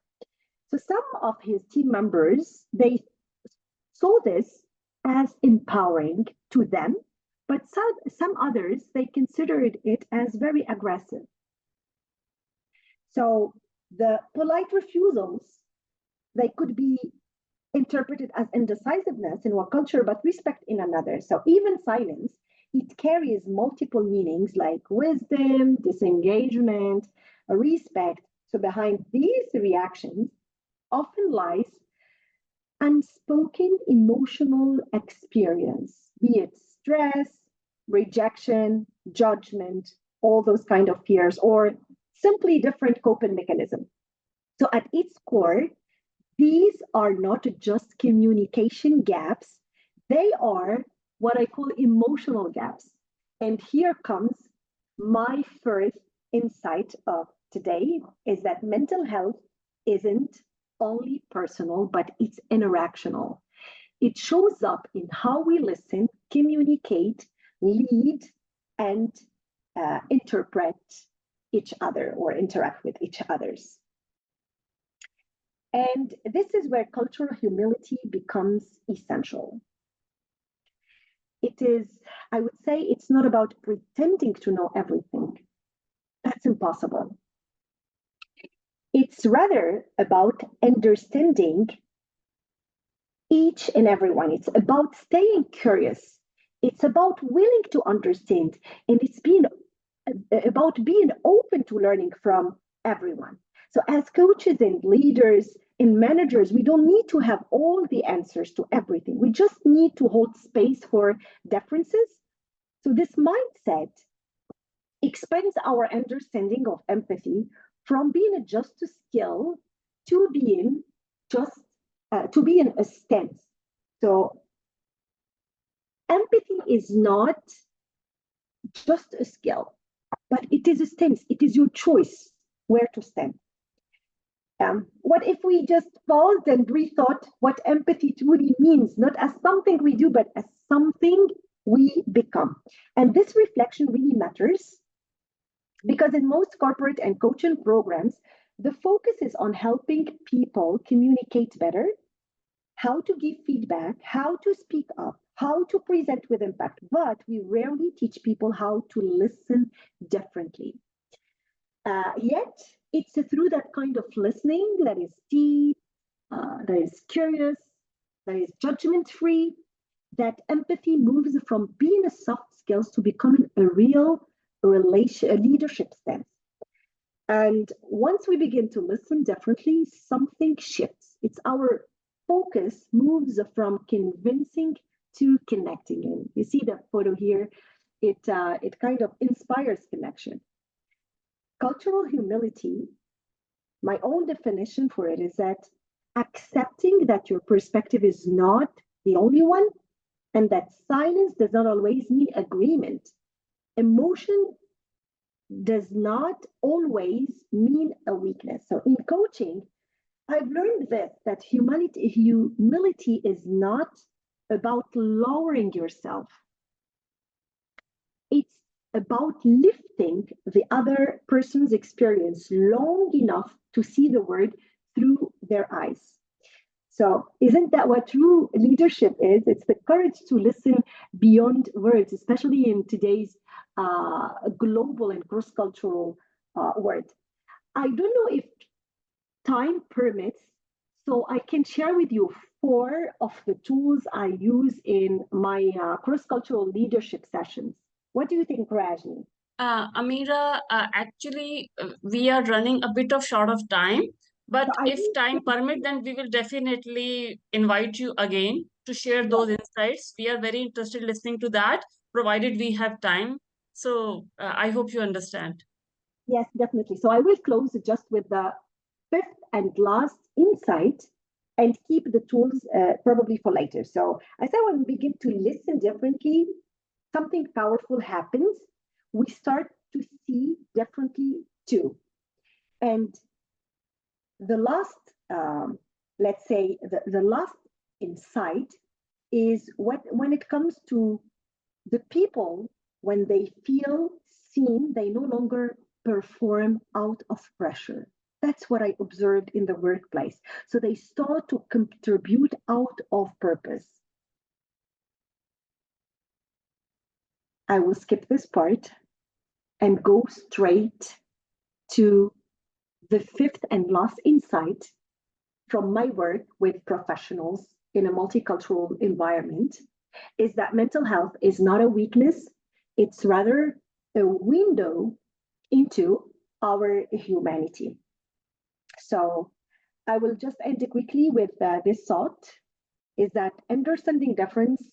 So some of his team members, they saw this as empowering to them, but some others, they considered it as very aggressive. So the polite refusals, they could be interpreted as indecisiveness in one culture, but respect in another. So even silence, it carries multiple meanings like wisdom, disengagement, respect. So behind these reactions often lies unspoken emotional experience, be it stress, rejection, judgment, all those kind of fears, or simply different coping mechanism. So at its core, these are not just communication gaps, they are what I call emotional gaps. And here comes my first insight of today, is that mental health isn't only personal, but it's interactional. It shows up in how we listen, communicate, lead, and interpret each other or interact with each others. And this is where cultural humility becomes essential. It is, I would say, it's not about pretending to know everything. That's impossible. It's rather about understanding each and everyone. It's about staying curious. It's about willing to understand, and it's about being open to learning from everyone. So as coaches and leaders and managers, we don't need to have all the answers to everything. We just need to hold space for differences. So this mindset expands our understanding of empathy from being just a skill to being a stance. So empathy is not just a skill, but it is a stance. It is your choice where to stand. What if we just paused and rethought what empathy truly means, not as something we do, but as something we become? And this reflection really matters because in most corporate and coaching programs, the focus is on helping people communicate better, how to give feedback, how to speak up, how to present with impact, but we rarely teach people how to listen differently. Yet, it's through that kind of listening that is deep, that is curious, that is judgment-free, that empathy moves from being a soft skills to becoming a real leadership stance. And once we begin to listen differently, something shifts. It's our focus moves from convincing to connecting in. You see that photo here? It kind of inspires connection. Cultural humility, my own definition for it is that accepting that your perspective is not the only one and that silence does not always mean agreement. Emotion does not always mean a weakness. So in coaching, I've learned this, that humility is not about lowering yourself. It's about lifting the other person's experience long enough to see the world through their eyes. So, isn't that what true leadership is? It's the courage to listen beyond words, especially in today's global and cross cultural world. I don't know if time permits, so I can share with you 4 of the tools I use in my cross cultural leadership sessions. What do you think, Rajni? Amira, actually, we are running a bit of short of time, but So I if will time skip permit, then we will definitely invite you again to share yeah, those insights. We are very interested listening to that, provided we have time. So I hope you understand. yes, definitely. So I will close just with the 5th and last insight and keep the tools probably for later. So as I will begin to listen differently, something powerful happens. We start to see differently too. And the last, let's say, the last insight is when it comes to the people, when they feel seen, they no longer perform out of pressure. That's what I observed in the workplace. So they start to contribute out of purpose. I will skip this part and go straight to the 5th and last insight from my work with professionals in a multicultural environment is that mental health is not a weakness, it's rather a window into our humanity. So I will just end quickly with this thought, is that understanding difference,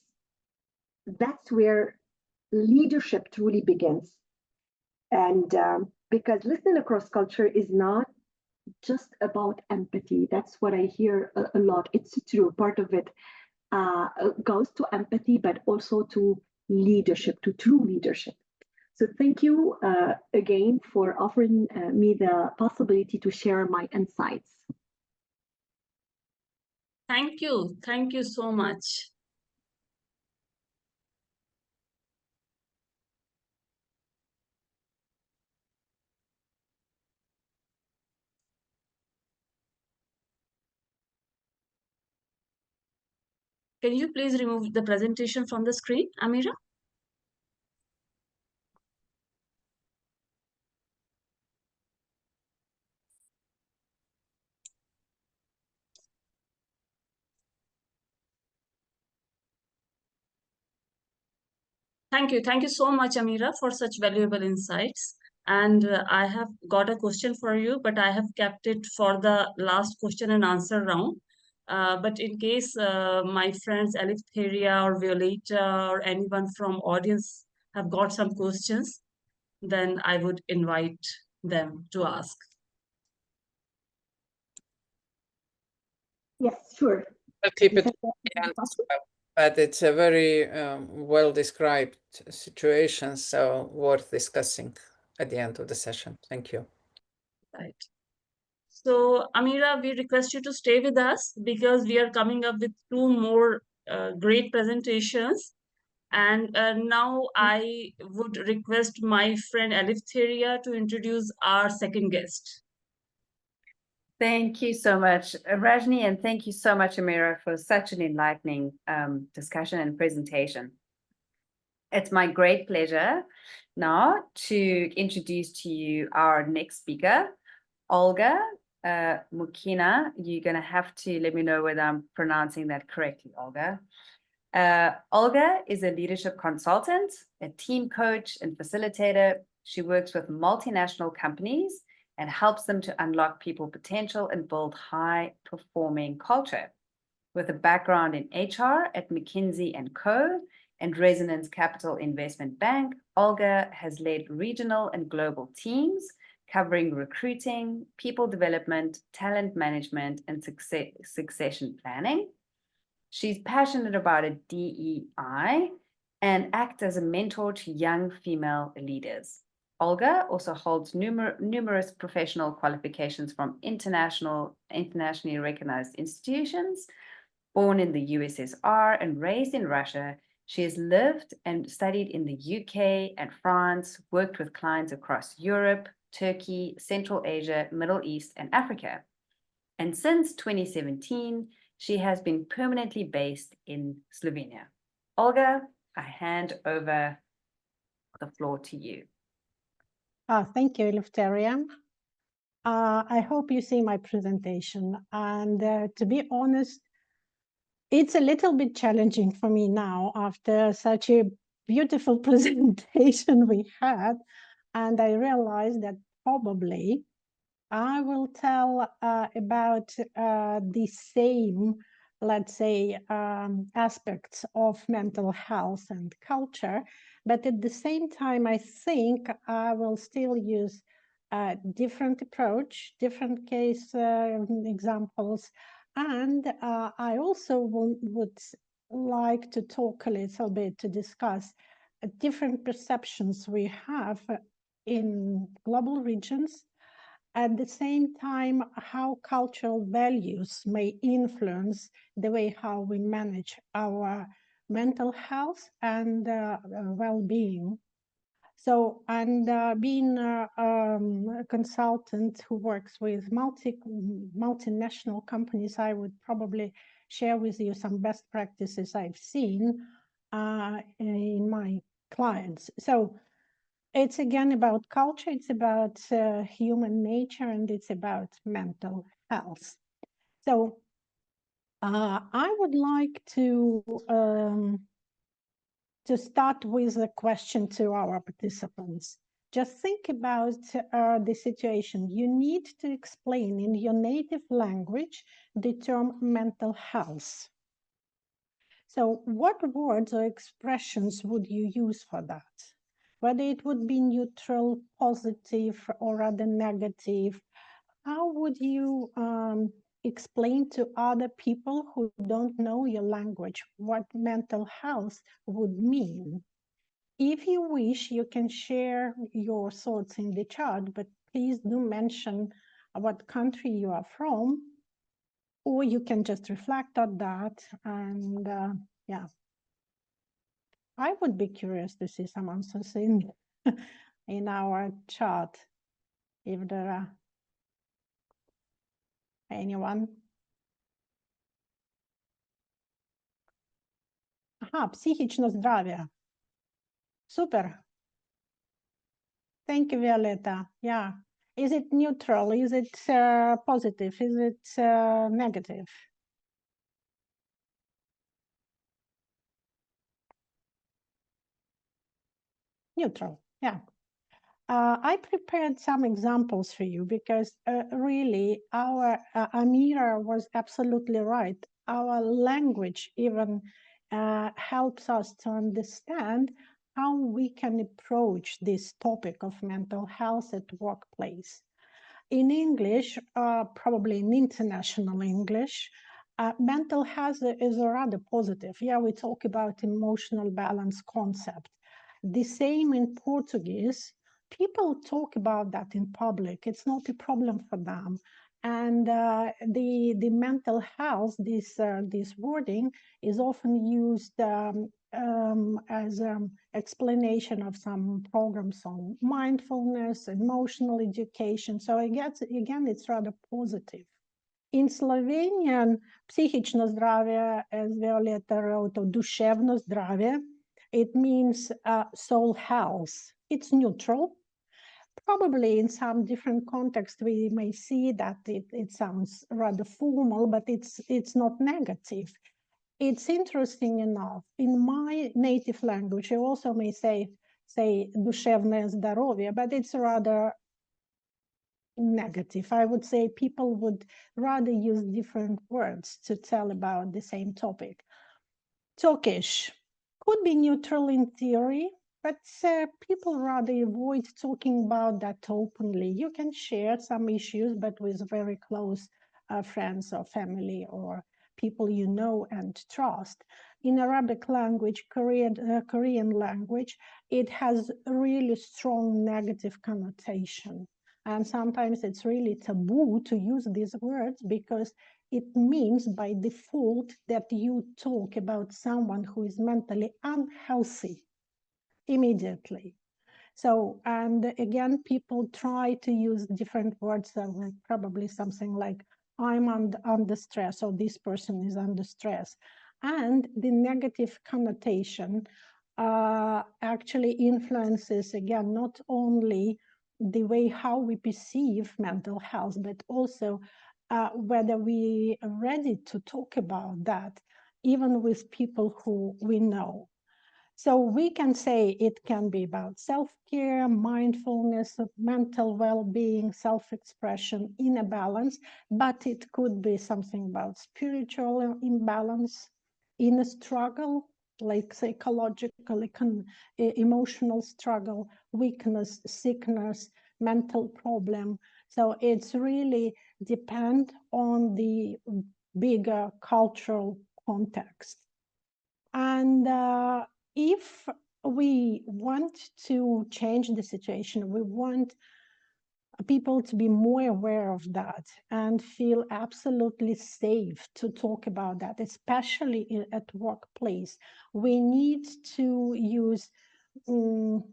that's where leadership truly begins. And because listening across culture is not just about empathy. That's what I hear a lot. It's true. Part of it goes to empathy, but also to leadership, to true leadership. So thank you again for offering me the possibility to share my insights. Thank you. Thank you so much. Can you please remove the presentation from the screen, Amira? Thank you. Thank you so much, Amira, for such valuable insights. And I have got a question for you, but I have kept it for the last question and answer round. But in case my friends Eleftheria or Violeta or anyone from audience have got some questions, then I would invite them to ask. Yes, sure. I'll keep it at the end as well. But it's a very well described situation, so worth discussing at the end of the session. Thank you. Right. So, Amira, we request you to stay with us because we are coming up with 2 more great presentations. And now I would request my friend Eleftheria to introduce our second guest. Thank you so much, Rajni, and thank you so much, Amira, for such an enlightening discussion and presentation. It's my great pleasure now to introduce to you our next speaker, Olga Mukhina. You're going to have to let me know whether I'm pronouncing that correctly, Olga. Olga is a leadership consultant, a team coach and facilitator. She works with multinational companies and helps them to unlock people potential and build high-performing culture. With a background in HR at McKinsey & Co. and Resonance Capital Investment Bank, Olga has led regional and global teams covering recruiting, people development, talent management, and succession planning. She's passionate about DEI and acts as a mentor to young female leaders. Olga also holds numerous professional qualifications from internationally recognized institutions. Born in the USSR and raised in Russia, she has lived and studied in the UK and France, worked with clients across Europe, Turkey, Central Asia, Middle East, and Africa. And since 2017, she has been permanently based in Slovenia. Olga, I hand over the floor to you. Thank you, Eleftheria. I hope you see my presentation. And to be honest, it's a little bit challenging for me now after such a beautiful presentation we had. And I realized that probably I will tell about the same, let's say, aspects of mental health and culture. But at the same time, I think I will still use a different approach, different case examples. And I also would like to talk a little bit to discuss different perceptions we have in global regions. At the same time, how cultural values may influence the way how we manage our mental health and well-being. So, and being a consultant who works with multinational companies, I would probably share with you some best practices I've seen in my clients. So, it's again about culture, it's about human nature, and it's about mental health. So I would like to start with a question to our participants. Just think about the situation. You need to explain in your native language the term mental health. So what words or expressions would you use for that? Whether it would be neutral, positive, or rather negative, how would you explain to other people who don't know your language what mental health would mean? If you wish, you can share your thoughts in the chat, but please do mention what country you are from, or you can just reflect on that. And yeah. I would be curious to see some answers in our chat, if there are anyone. Aha, psychiczne zdrowie. Super. Thank you, Violeta. Yeah. Is it neutral? Is it positive? Is it negative? Neutral, yeah. I prepared some examples for you because really our Amira was absolutely right. Our language even helps us to understand how we can approach this topic of mental health at workplace. In English, probably in international English, mental health is rather positive. Yeah, we talk about emotional balance concept. The same in Portuguese. People talk about that in public. It's not a problem for them. And the mental health, this wording is often used as an explanation of some programs on mindfulness, emotional education. So I guess, again, it's rather positive. In Slovenian, psychično zdravje, as Violeta wrote, duševno zdravje, it means soul health. It's neutral. Probably in some different contexts, we may see that it sounds rather formal, but it's not negative. It's interesting enough. In my native language, you also may say duševное здоровье, but it's rather negative. I would say people would rather use different words to tell about the same topic. Talkish could be neutral in theory, but people rather avoid talking about that openly. You can share some issues, but with very close friends or family or people you know and trust. In Arabic language, Korean language, it has a really strong negative connotation. And sometimes it's really taboo to use these words because it means by default that you talk about someone who is mentally unhealthy immediately. So, and again, people try to use different words, probably something like, I'm under stress, or this person is under stress. And the negative connotation actually influences, again, not only the way how we perceive mental health, but also whether we are ready to talk about that, even with people who we know. So we can say it can be about self-care, mindfulness, mental well-being, self-expression in a balance, but it could be something about spiritual imbalance, inner struggle, like psychological, emotional struggle, weakness, sickness, mental problem. So it's really depend on the bigger cultural context. And if we want to change the situation, we want people to be more aware of that and feel absolutely safe to talk about that, especially at workplace. We need to use,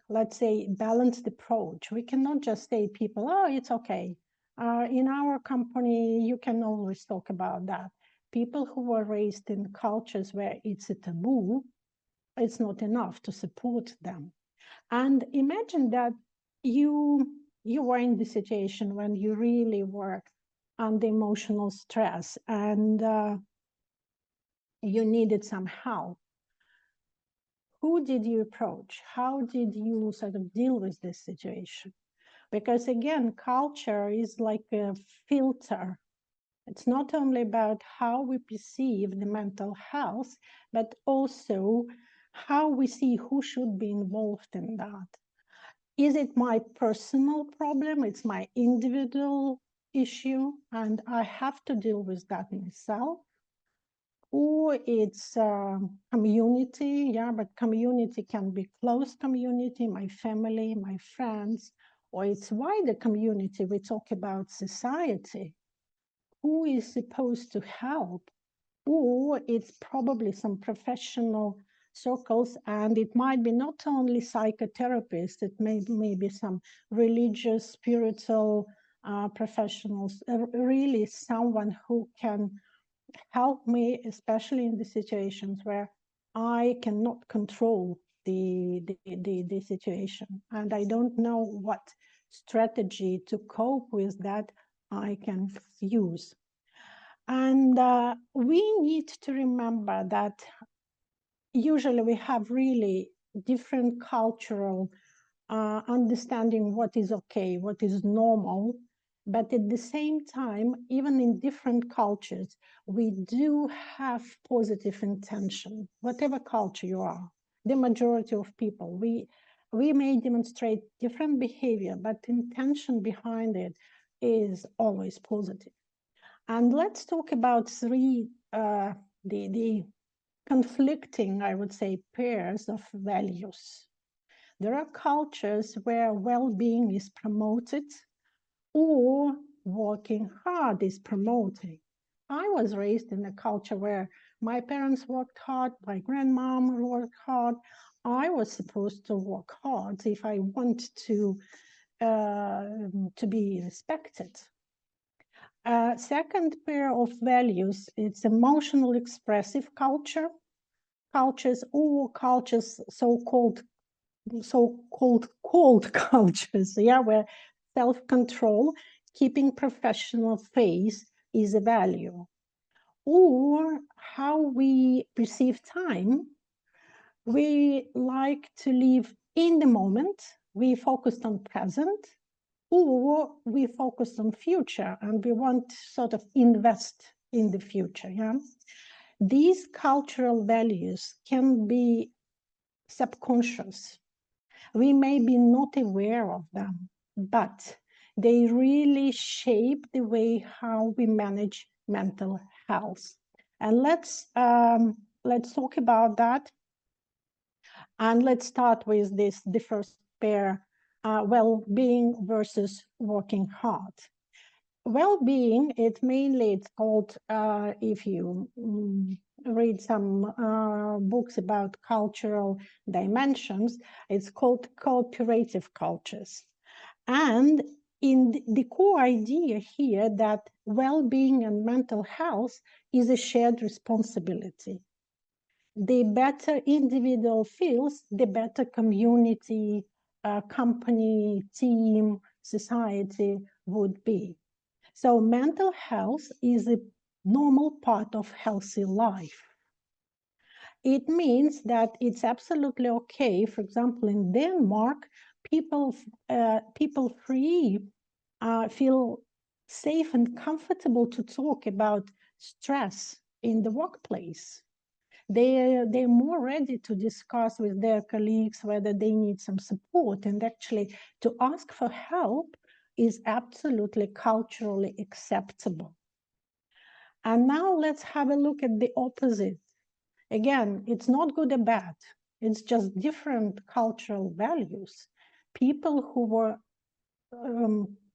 let's say, balanced approach. We cannot just say people, oh, it's okay. In our company, you can always talk about that. People who were raised in cultures where it's a taboo, it's not enough to support them. And imagine that you were in the situation when you really were under emotional stress and you needed some help. Who did you approach? How did you sort of deal with this situation? Because again, culture is like a filter. It's not only about how we perceive the mental health, but also how we see who should be involved in that. Is it my personal problem? It's my individual issue, and I have to deal with that myself. Or it's community, yeah, but community can be close community, my family, my friends, or it's wider community. We talk about society. Who is supposed to help? Or it's probably some professional circles, and it might be not only psychotherapists, it may be some religious, spiritual professionals, really someone who can help me, especially in the situations where I cannot control the situation and I don't know what strategy to cope with that I can use. And we need to remember that usually we have really different cultural understanding what is okay, what is normal. But at the same time, even in different cultures, we do have positive intention, whatever culture you are. The majority of people, we may demonstrate different behavior, but intention behind it is always positive. And let's talk about three, the conflicting, I would say, pairs of values. There are cultures where well-being is promoted or working hard is promoted. I was raised in a culture where my parents worked hard, my grandmom worked hard. I was supposed to work hard if I want to be respected. Second pair of values, it's emotional expressive cultures or cultures so-called cold cultures, yeah, where self-control, keeping professional face is a value. Or how we perceive time, we like to live in the moment, we focused on present, or we focus on future and we want to sort of invest in the future. Yeah, these cultural values can be subconscious. We may be not aware of them, but they really shape the way how we manage mental health. And let's talk about that. And let's start with the first pair, well-being versus working hard. Well-being, it's called, if you read some books about cultural dimensions, it's called cooperative cultures. And in the core idea here that well-being and mental health is a shared responsibility. The better individual feels, the better community, company, team, society would be. So mental health is a normal part of healthy life. It means that it's absolutely okay. For example, in Denmark, people feel safe and comfortable to talk about stress in the workplace. They're more ready to discuss with their colleagues whether they need some support, and actually to ask for help is absolutely culturally acceptable. And now let's have a look at the opposite. Again, it's not good or bad. It's just different cultural values. People who were,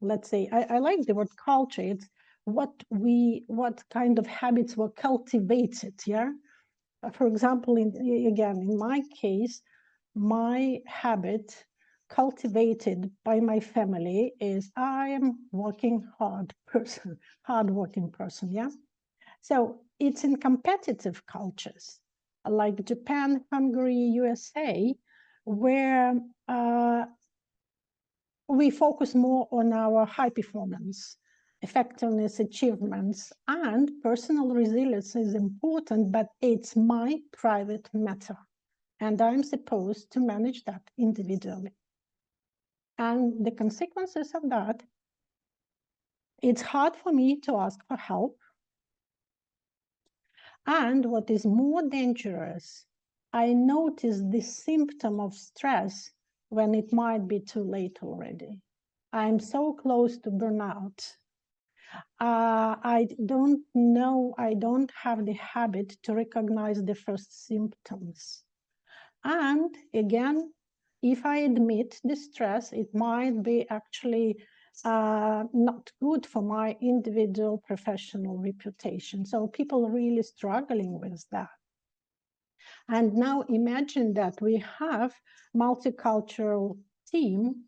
let's say, I like the word culture. It's what kind of habits were cultivated, yeah? For example, in my case, my habit cultivated by my family is I am hardworking person, yeah? So it's in competitive cultures like Japan, Hungary, USA, where we focus more on our high performance, effectiveness, achievements, and personal resilience is important, but it's my private matter. And I'm supposed to manage that individually. And the consequences of that, it's hard for me to ask for help. And what is more dangerous, I notice the symptom of stress when it might be too late already. I'm so close to burnout. I don't have the habit to recognize the first symptoms. And again, if I admit the stress, it might be actually not good for my individual professional reputation. So people are really struggling with that. And now imagine that we have multicultural team.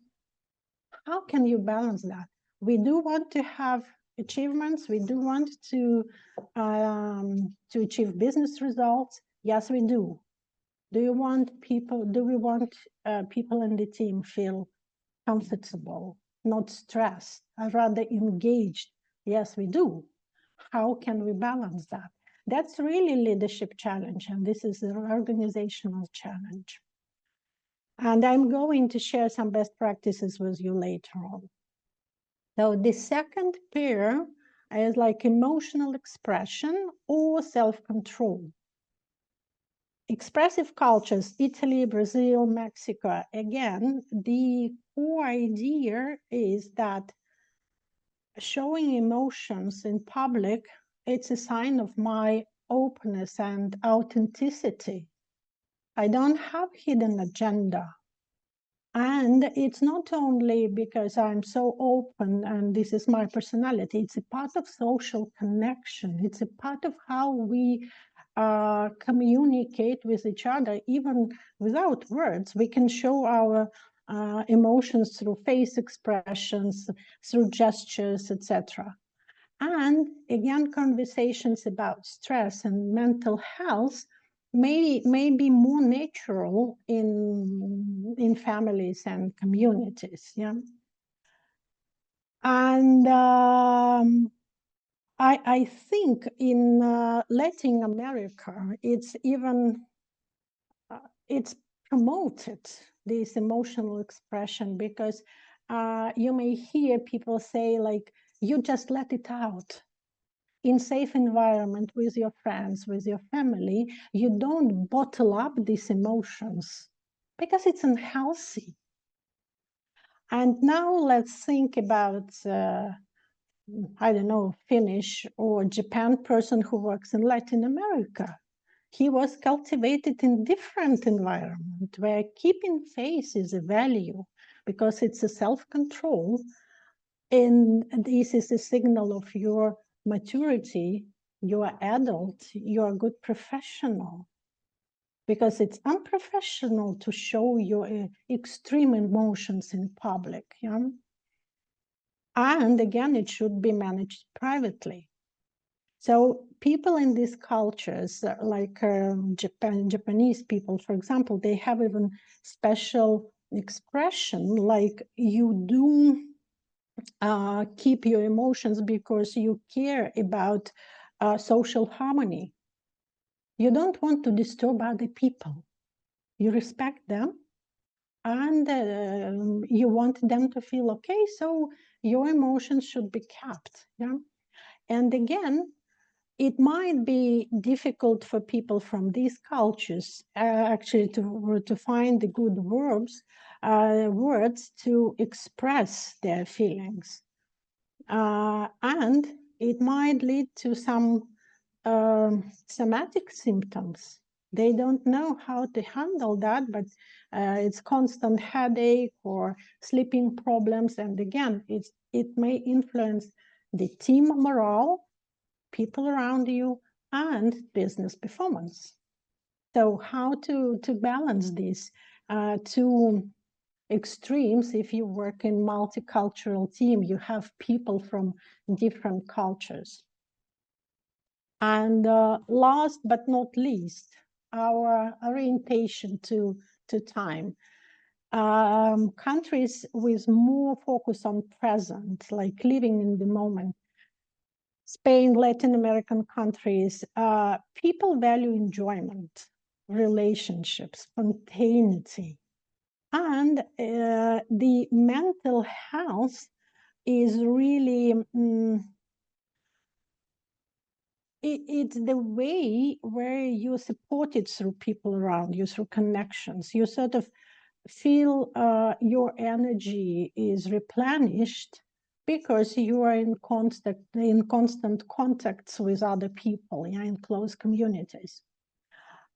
How can you balance that? We do want to have achievements. We do want to achieve business results. Yes, we do. Do we want people in the team feel comfortable, not stressed, rather engaged? Yes, we do. How can we balance that? That's really leadership challenge, and this is an organizational challenge. And I'm going to share some best practices with you later on. So the second pair is like emotional expression or self-control. Expressive cultures, Italy, Brazil, Mexico, again, the core idea is that showing emotions in public, it's a sign of my openness and authenticity. I don't have hidden agenda. And it's not only because I'm so open and this is my personality, it's a part of social connection. It's a part of how we communicate with each other, even without words. We can show our emotions through face expressions, through gestures, etc. And again, conversations about stress and mental health may be more natural in families and communities, yeah. And I think in Latin America, it's even it's promoted this emotional expression because you may hear people say, like, you just let it out. In safe environment with your friends, with your family, you don't bottle up these emotions because it's unhealthy. And now let's think about, I don't know, Finnish or Japan person who works in Latin America. He was cultivated in different environment where keeping face is a value because it's a self-control. And this is a signal of your maturity, you're adult, you're a good professional. Because it's unprofessional to show your extreme emotions in public. Yeah? And again, it should be managed privately. So people in these cultures, like Japanese people, for example, they have even special expression, like you do keep your emotions because you care about social harmony. You don't want to disturb other people. You respect them and you want them to feel okay, so your emotions should be kept. Yeah? And again, it might be difficult for people from these cultures actually to find the good words to express their feelings. And it might lead to some somatic symptoms. They don't know how to handle that, but it's constant headache or sleeping problems. And again, it may influence the team morale, people around you, and business performance. So how to balance these two extremes? If you work in multicultural team, you have people from different cultures. And last but not least, our orientation to time. Countries with more focus on present, like living in the moment, Spain, Latin American countries, people value enjoyment, relationships, spontaneity. And the mental health is really, it's the way where you're supported through people around you, through connections. You sort of feel your energy is replenished because you are in constant contacts with other people, yeah, in close communities.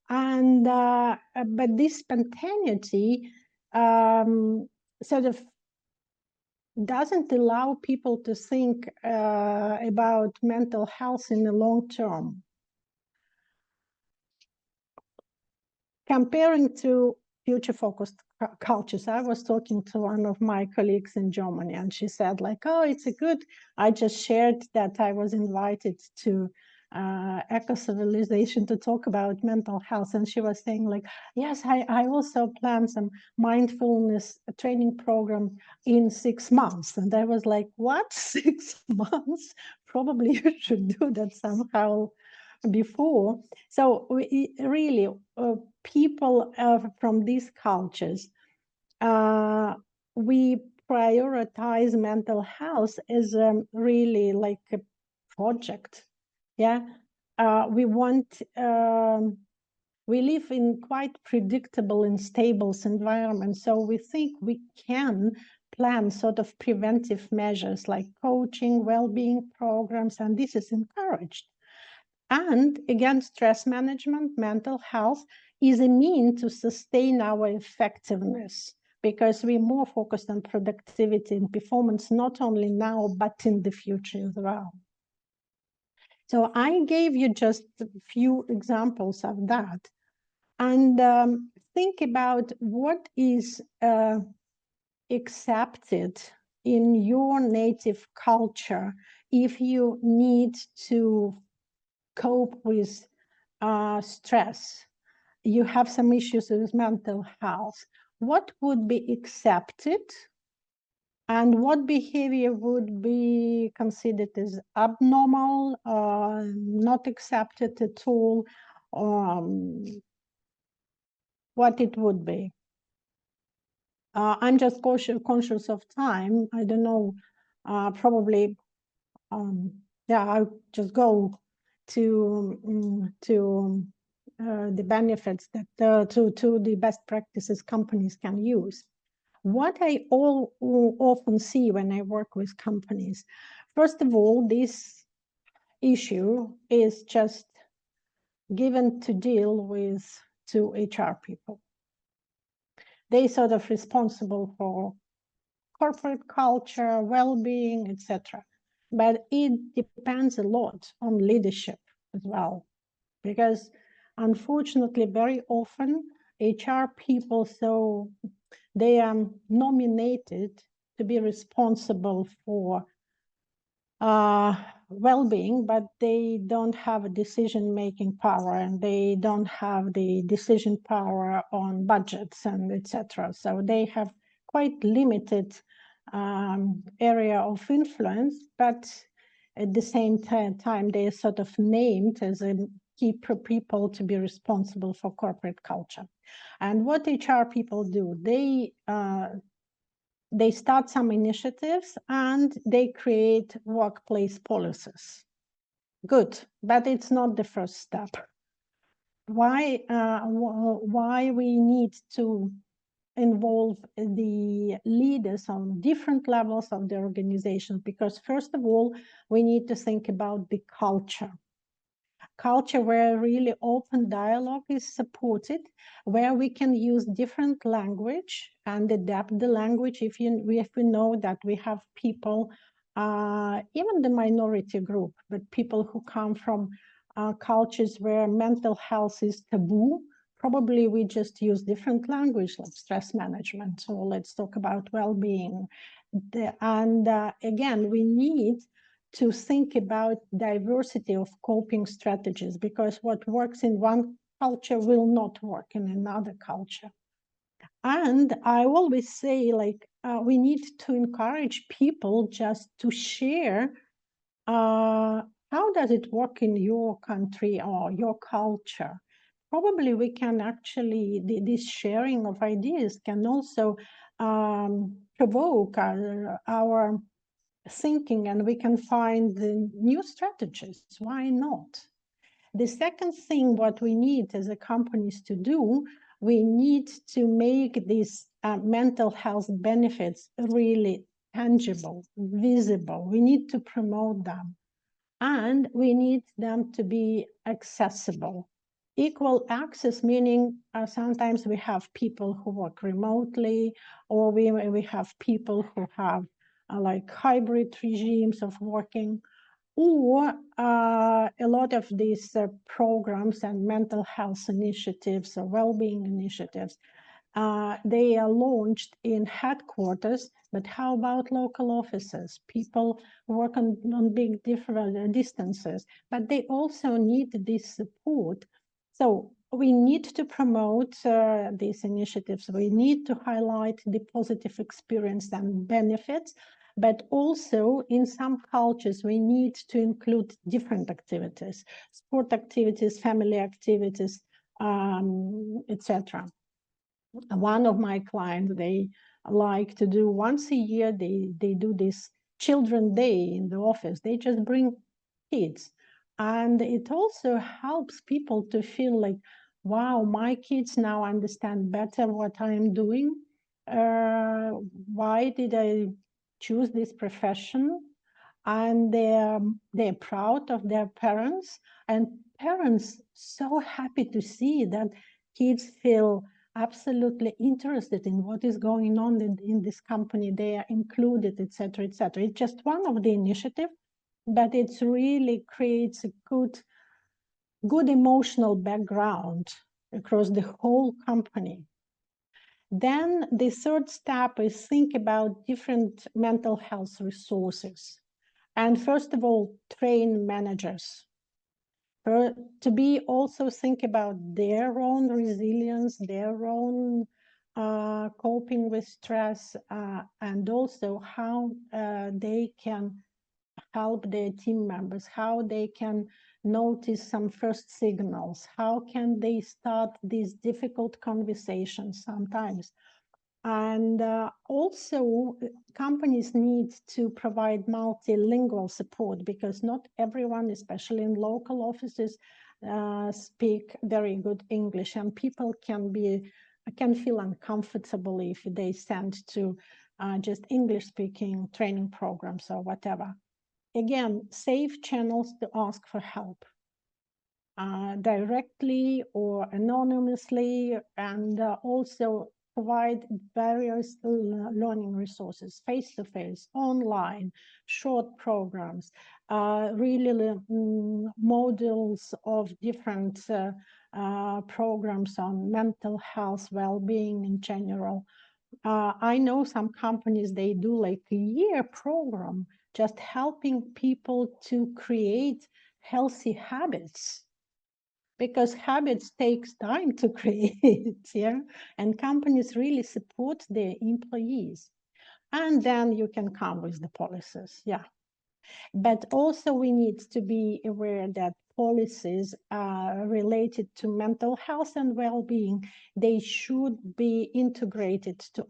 And but this spontaneity sort of doesn't allow people to think about mental health in the long term. Comparing to future-focused cultures, I was talking to one of my colleagues in Germany, and she said, like, oh, it's a good, I just shared that I was invited to Ecocivilisation to talk about mental health. And she was saying, like, yes, I also plan some mindfulness training program in 6 months. And I was like, what, 6 months? Probably you should do that somehow before. So really, people from these cultures, we prioritize mental health as really like a project. Yeah, we want, we live in quite predictable and stable environments, so we think we can plan sort of preventive measures like coaching, well-being programs, and this is encouraged. And again, stress management, mental health is a means to sustain our effectiveness because we're more focused on productivity and performance, not only now, but in the future as well. So I gave you just a few examples of that. And think about what is accepted in your native culture if you need to cope with stress, you have some issues with mental health. What would be accepted and what behavior would be considered as abnormal, not accepted at all, what it would be? I'm just conscious of time. I don't know, probably, yeah, I'll just go to the benefits that to the best practices companies can use. What I often see when I work with companies, first of all, this issue is just given to deal with to HR people. They sort of responsible for corporate culture, well-being, etc. But it depends a lot on leadership as well, because unfortunately, very often HR people, so they are nominated to be responsible for well-being, but they don't have a decision-making power, and they don't have the decision power on budgets and etc. So they have quite limited area of influence, but at the same time, they are sort of named as a key people to be responsible for corporate culture. And what HR people do, they start some initiatives and they create workplace policies. Good, but it's not the first step. Why we need to involve the leaders on different levels of the organization? Because first of all, we need to think about the culture where really open dialogue is supported, where we can use different language and adapt the language if we know that we have people, even the minority group, but people who come from cultures where mental health is taboo. Probably we just use different language, like stress management, so let's talk about well-being. And again, we need to think about diversity of coping strategies, because what works in one culture will not work in another culture. And I always say, like, we need to encourage people just to share how does it work in your country or your culture. Probably we can actually, this sharing of ideas can also provoke our thinking, and we can find the new strategies. Why not? The second thing what we need as a companies to do, we need to make these mental health benefits really tangible, visible. We need to promote them, and we need them to be accessible. Equal access, meaning sometimes we have people who work remotely, or we have people who have like hybrid regimes of working, or a lot of these programs and mental health initiatives or well-being initiatives, they are launched in headquarters, but how about local offices? People work on big different distances, but they also need this support. So we need to promote these initiatives. We need to highlight the positive experience and benefits, but also in some cultures, we need to include different activities, sport activities, family activities, etc. One of my clients, they like to do once a year, they do this children day in the office. They just bring kids. And it also helps people to feel like, wow, my kids now understand better what I'm doing. Why did I choose this profession? And they're proud of their parents, and parents so happy to see that kids feel absolutely interested in what is going on in this company. They are included, etc., etc. It's just one of the initiatives, but it really creates a good emotional background across the whole company. Then the third step is think about different mental health resources. And first of all, train managers to be also think about their own resilience, their own coping with stress, and also how they can help their team members, how they can notice some first signals, how can they start these difficult conversations sometimes. And also, companies need to provide multilingual support because not everyone, especially in local offices, speak very good English, and people can feel uncomfortable if they send to just English-speaking training programs or whatever. Again, safe channels to ask for help. Directly or anonymously, and also provide various learning resources, face-to-face, online, short programs, really models of different programs on mental health, well-being in general. I know some companies, they do like a year program, just helping people to create healthy habits, because habits takes time to create, yeah, and companies really support their employees, and then you can come with the policies, yeah. But also we need to be aware that policies related to mental health and well-being, they should be integrated to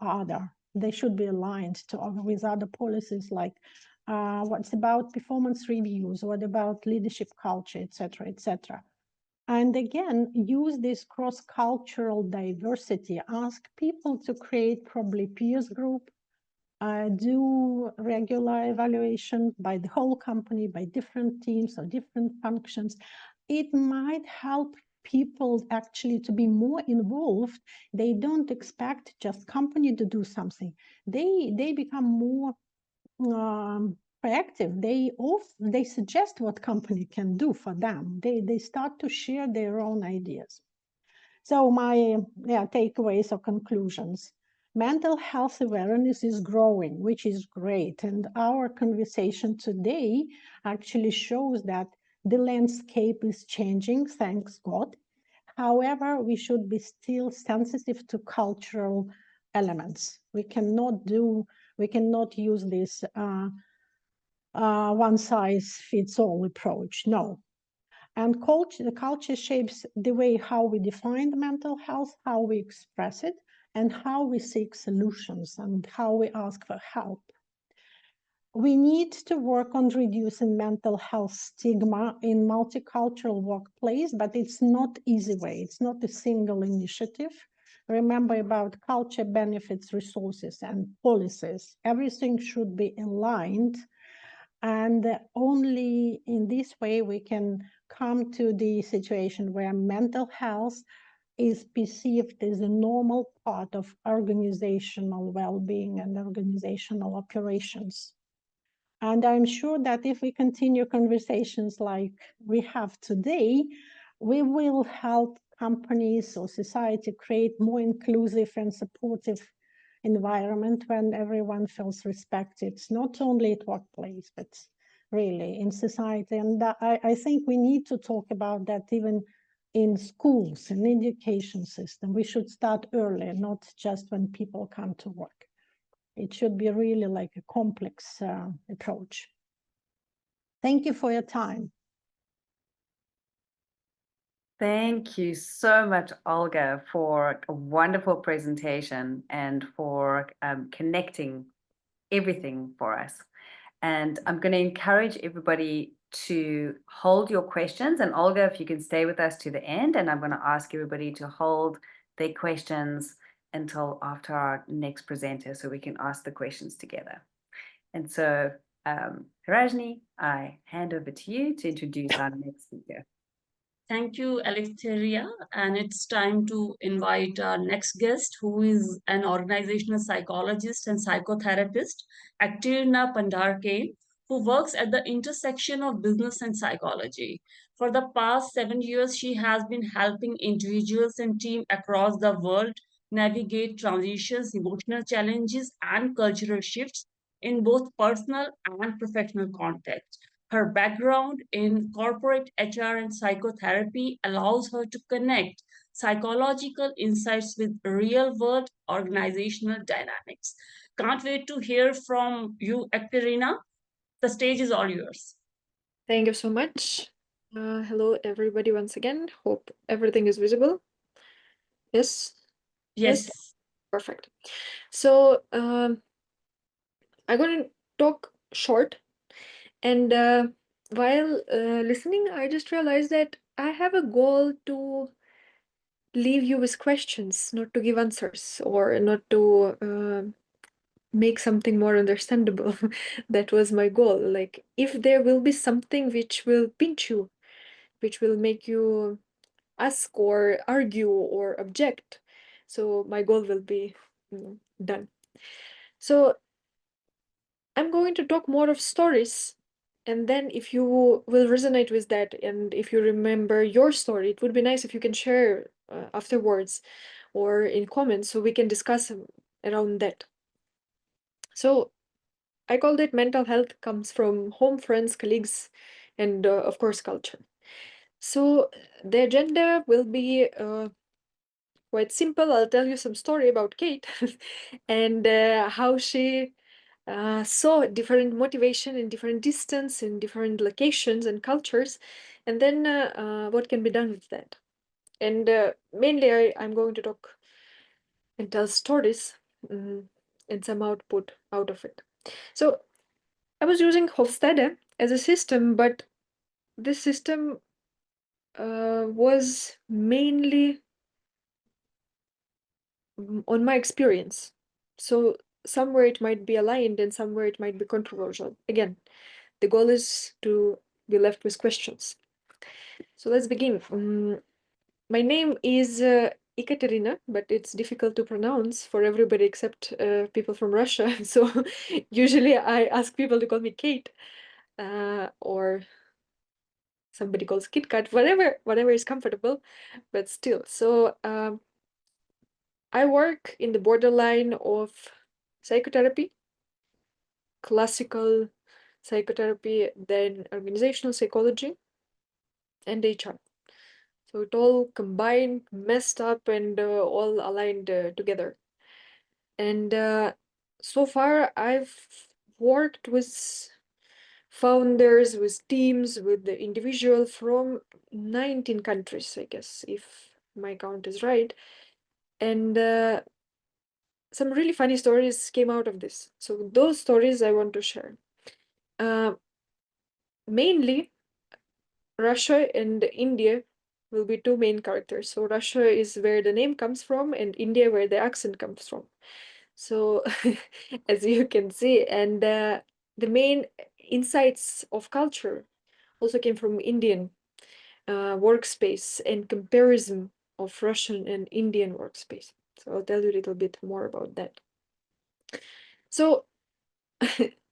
they should be aligned with other policies, like what's about performance reviews, what about leadership culture, etc., etc. And again, use this cross-cultural diversity. Ask people to create probably peers group, do regular evaluation by the whole company, by different teams or different functions. It might help people actually to be more involved. They don't expect just company to do something. They become more proactive. They suggest what company can do for them. They start to share their own ideas. So my takeaways or conclusions. Mental health awareness is growing, which is great. And our conversation today actually shows that the landscape is changing, thanks God. However, we should be still sensitive to cultural elements. We cannot use this one size fits all approach. No. And the culture shapes the way how we define mental health, how we express it, and how we seek solutions and how we ask for help. We need to work on reducing mental health stigma in multicultural workplace, but it's not easy way. It's not a single initiative. Remember about culture, benefits, resources, and policies. Everything should be aligned. And only in this way we can come to the situation where mental health is perceived as a normal part of organizational well-being and organizational operations. And I'm sure that if we continue conversations like we have today, we will help companies or society create more inclusive and supportive environment when everyone feels respected, not only at workplace, but really in society. And I think we need to talk about that even in schools and education system. We should start early, not just when people come to work. It should be really like a complex approach. Thank you for your time. Thank you so much, Olga, for a wonderful presentation and for connecting everything for us. And I'm going to encourage everybody to hold your questions. And Olga, if you can stay with us to the end, and I'm going to ask everybody to hold their questions until after our next presenter so we can ask the questions together. And so, Rajni, I hand over to you to introduce our next speaker. Thank you, Eleftheria. And it's time to invite our next guest, who is an organizational psychologist and psychotherapist, Ekaterina Pandharkame, who works at the intersection of business and psychology. For the past 7 years, she has been helping individuals and teams across the world navigate transitions, emotional challenges, and cultural shifts in both personal and professional contexts. Her background in corporate HR and psychotherapy allows her to connect psychological insights with real world organizational dynamics. Can't wait to hear from you, Ekaterina. The stage is all yours. Thank you so much. Hello, everybody, once again. Hope everything is visible. Yes? Yes. Perfect. So I'm going to talk short. And while listening, I just realized that I have a goal to leave you with questions, not to give answers or not to make something more understandable. That was my goal. Like, if there will be something which will pinch you, which will make you ask or argue or object, so my goal will be done. So I'm going to talk more of stories. And then if you will resonate with that, and if you remember your story, it would be nice if you can share afterwards or in comments so we can discuss around that. So I called it mental health comes from home, friends, colleagues, and of course, culture. So the agenda will be quite simple. I'll tell you some story about Kate and how she saw different motivation in different distance, in different locations and cultures, and then what can be done with that. And mainly I'm going to talk and tell stories and some output out of it. So I was using Hofstede as a system, but this system was mainly on my experience. So somewhere it might be aligned and somewhere it might be controversial. Again, the goal is to be left with questions. So let's begin. My name is Ekaterina, but it's difficult to pronounce for everybody except people from Russia. So usually I ask people to call me Kate or somebody calls KitKat, whatever is comfortable, but still. So I work in the borderline of psychotherapy, classical psychotherapy, then organizational psychology, and HR. So it all combined, messed up, and all aligned together. And so far, I've worked with founders, with teams, with the individual from 19 countries, I guess, if my count is right. And some really funny stories came out of this. So those stories I want to share. Mainly, Russia and India will be two main characters. So Russia is where the name comes from, and India where the accent comes from. So as you can see, and the main insights of culture also came from Indian workspace and comparison of Russian and Indian workspace. So I'll tell you a little bit more about that. So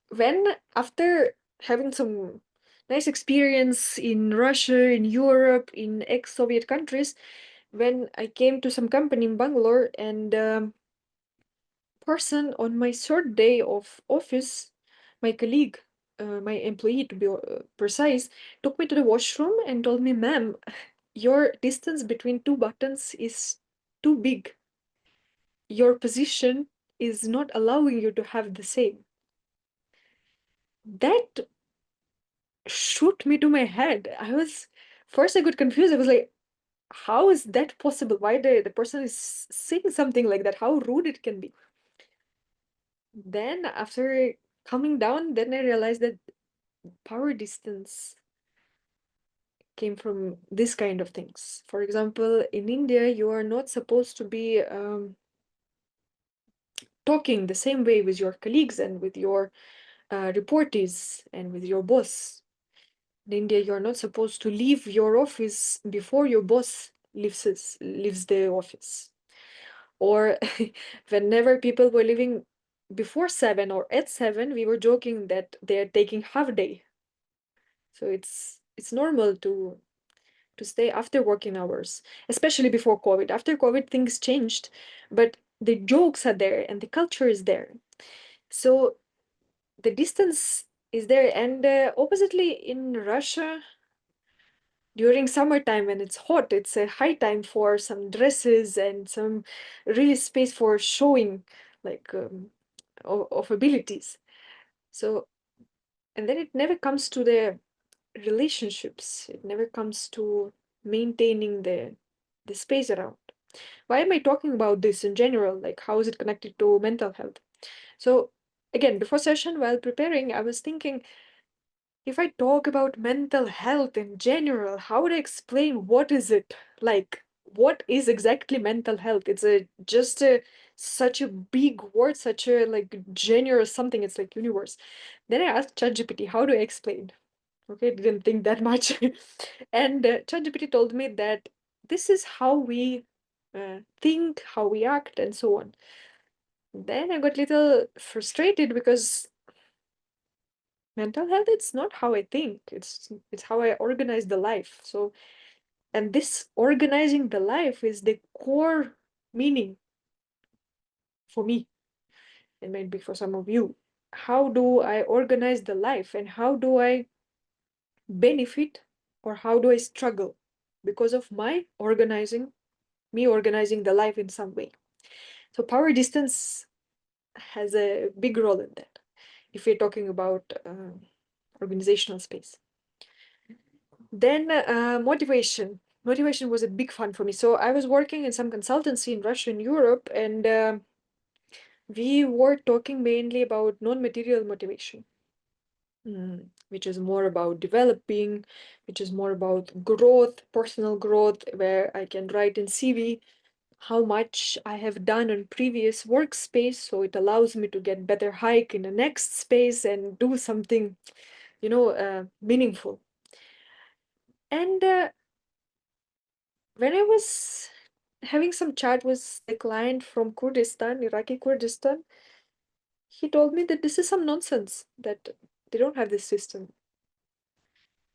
when after having some nice experience in Russia, in Europe, in ex-Soviet countries, when I came to some company in Bangalore, and person on my third day of office, my colleague, my employee to be precise, took me to the washroom and told me, "Ma'am, your distance between two buttons is too big. Your position is not allowing you to have the same." That shoot me to my head. First I got confused. I was like, how is that possible? Why the person is saying something like that? How rude it can be. Then after coming down, then I realized that power distance came from this kind of things. For example, in India, you are not supposed to be talking the same way with your colleagues and with your reportees and with your boss. In India, you're not supposed to leave your office before your boss leaves the office. Or whenever people were leaving before 7 or at 7, we were joking that they're taking half day. So it's normal to stay after working hours, especially before COVID. After COVID, things changed, but the jokes are there and the culture is there. So the distance is there. And oppositely, in Russia, during summertime when it's hot, it's a high time for some dresses and some really space for showing like of abilities. So, and then it never comes to the relationships. It never comes to maintaining the space around. Why am I talking about this in general? Like, how is it connected to mental health? So again, before session, while preparing, I was thinking, if I talk about mental health in general, how would I explain what is it? Like, what is exactly mental health? It's such a big word, such a like general something. It's like universe. Then I asked ChatGPT, how do I explain? Okay, didn't think that much. And ChatGPT told me that this is how we think, how we act, and so on. Then I got a little frustrated because mental health, it's not how I think, it's how I organize the life. So, and this organizing the life is the core meaning for me, and maybe for some of you. How do I organize the life, and how do I benefit, or how do I struggle because of me organizing the life in some way? So power distance has a big role in that, if we're talking about organizational space. Then motivation. Motivation was a big fun for me. So I was working in some consultancy in Russia and Europe, and we were talking mainly about non-material motivation, which is more about developing, which is more about growth, personal growth, where I can write in CV how much I have done on previous workspace, so it allows me to get better hike in the next space and do something, meaningful. And when I was having some chat with a client from Kurdistan, Iraqi Kurdistan, he told me that this is some nonsense, that they don't have this system.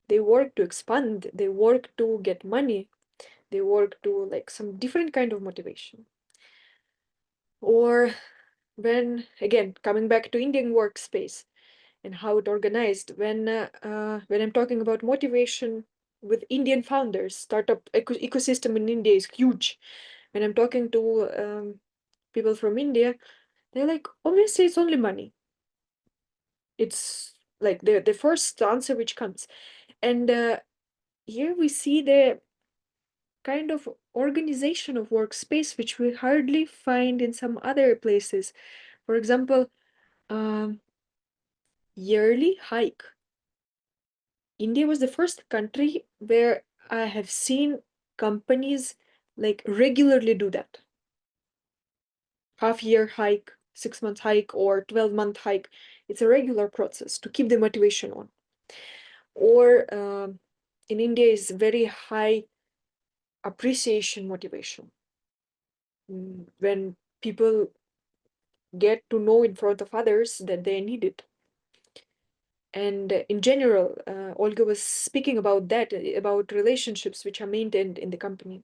They work to expand, they work to get money, they work to like some different kind of motivation. Or when, again, coming back to Indian workspace and how it organized, when I'm talking about motivation with Indian founders, startup ecosystem in India is huge. When I'm talking to people from India, they're like, obviously it's only money. It's like the first answer which comes. And here we see the kind of organization of workspace which we hardly find in some other places. For example, yearly hike. India was the first country where I have seen companies like regularly do that. Half-year hike, 6-month hike, or 12-month hike. It's a regular process to keep the motivation on. Or in India is very high appreciation motivation. When people get to know in front of others that they need it. And in general, Olga was speaking about that, about relationships which are maintained in the company.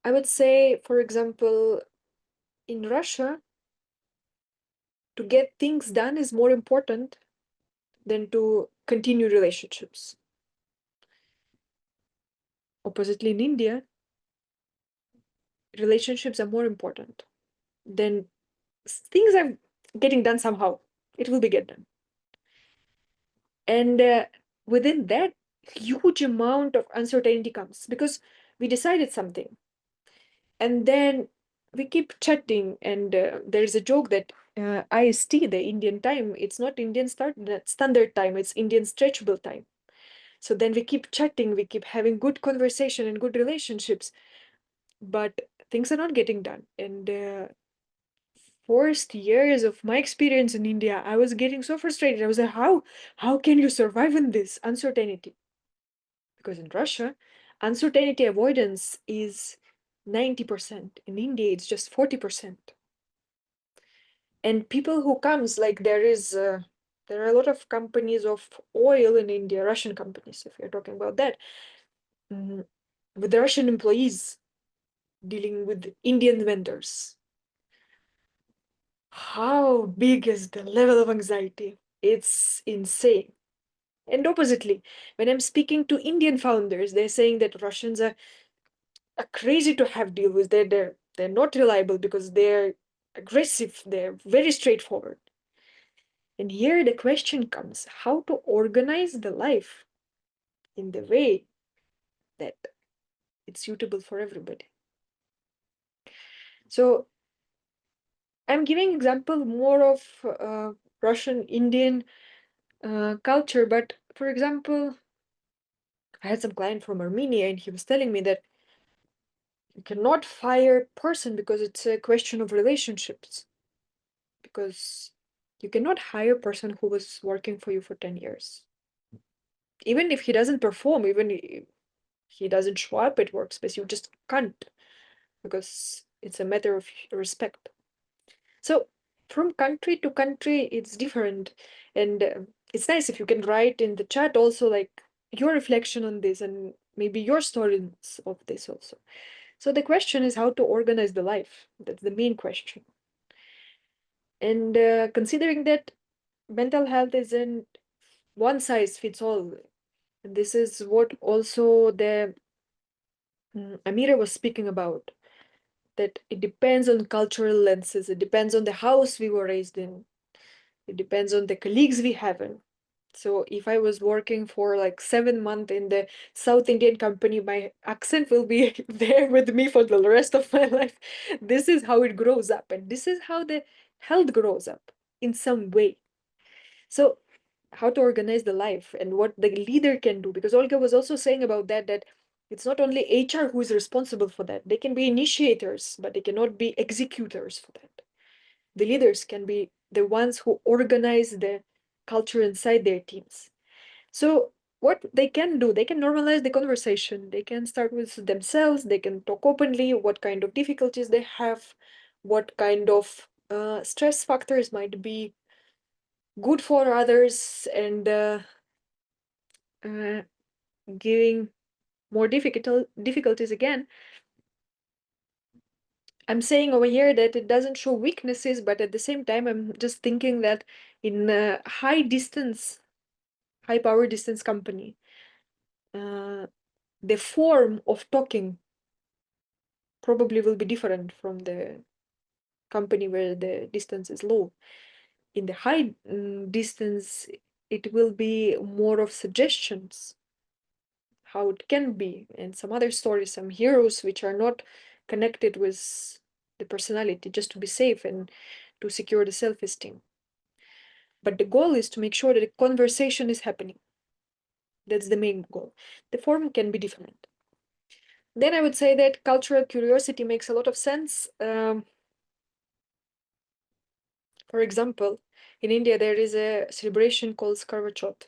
I would say, for example, in Russia, to get things done is more important than to continue relationships. Oppositely, in India, relationships are more important than things are getting done somehow. It will be get done. And within that, huge amount of uncertainty comes because we decided something. And then we keep chatting, and there's a joke that IST, the Indian time, it's not Indian standard time, it's Indian stretchable time. So then we keep chatting, we keep having good conversation and good relationships, but things are not getting done. And first years of my experience in India, I was getting so frustrated. I was like, how can you survive in this uncertainty? Because in Russia, uncertainty avoidance is 90%. In India, it's just 40%. And people who comes, like there are a lot of companies of oil in India, Russian companies, if you're talking about that, with the Russian employees dealing with Indian vendors. How big is the level of anxiety? It's insane. And oppositely, when I'm speaking to Indian founders, they're saying that Russians are crazy to have deal with. They're not reliable because they're aggressive. They're very straightforward. And here the question comes: how to organize the life in the way that it's suitable for everybody. So I'm giving example more of Russian Indian culture, but for example, I had some client from Armenia, and he was telling me that you cannot fire a person because it's a question of relationships. Because you cannot hire a person who was working for you for 10 years. Even if he doesn't perform, even if he doesn't show up at workspace, you just can't, because it's a matter of respect. So from country to country, it's different. And it's nice if you can write in the chat also like your reflection on this and maybe your stories of this also. So the question is how to organize the life. That's the main question. And considering that mental health isn't one size fits all. And this is what also the Amira was speaking about, that it depends on cultural lenses, it depends on the house we were raised in, it depends on the colleagues we have in. So if I was working for like 7 months in the South Indian company, my accent will be there with me for the rest of my life. This is how it grows up, and this is how the health grows up in some way. So how to organize the life and what the leader can do, because Olga was also saying about that it's not only HR who is responsible for that. They can be initiators, but they cannot be executors for that. The leaders can be the ones who organize the culture inside their teams. So what they can do, they can normalize the conversation. They can start with themselves. They can talk openly what kind of difficulties they have, what kind of stress factors might be good for others, and uh, giving more difficulties again. I'm saying over here that it doesn't show weaknesses, but at the same time, I'm just thinking that in a high power distance company, the form of talking probably will be different from the company where the distance is low. In the high distance, it will be more of suggestions, how it can be, and some other stories, some heroes which are not connected with the personality, just to be safe and to secure the self-esteem. But the goal is to make sure that the conversation is happening. That's the main goal. The form can be different. Then I would say that cultural curiosity makes a lot of sense. For example, in India, there is a celebration called Karvachot,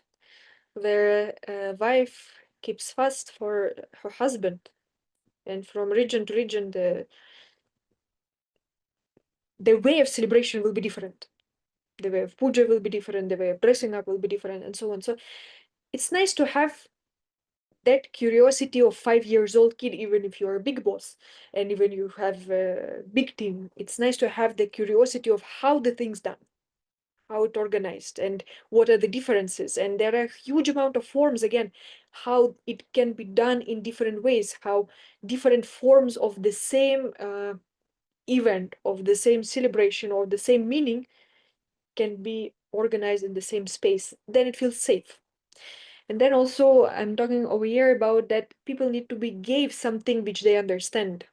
where a wife keeps fast for her husband. And from region to region, the way of celebration will be different. The way of puja will be different, the way of dressing up will be different, and so on. So it's nice to have that curiosity of 5 years old kid, even if you're a big boss and even you have a big team. It's nice to have the curiosity of how the thing's done, how it organized, and what are the differences. And there are a huge amount of forms, again, how it can be done in different ways, how different forms of the same event, of the same celebration, or the same meaning can be organized in the same space. Then it feels safe. And then also I'm talking over here about that people need to be gave something which they understand.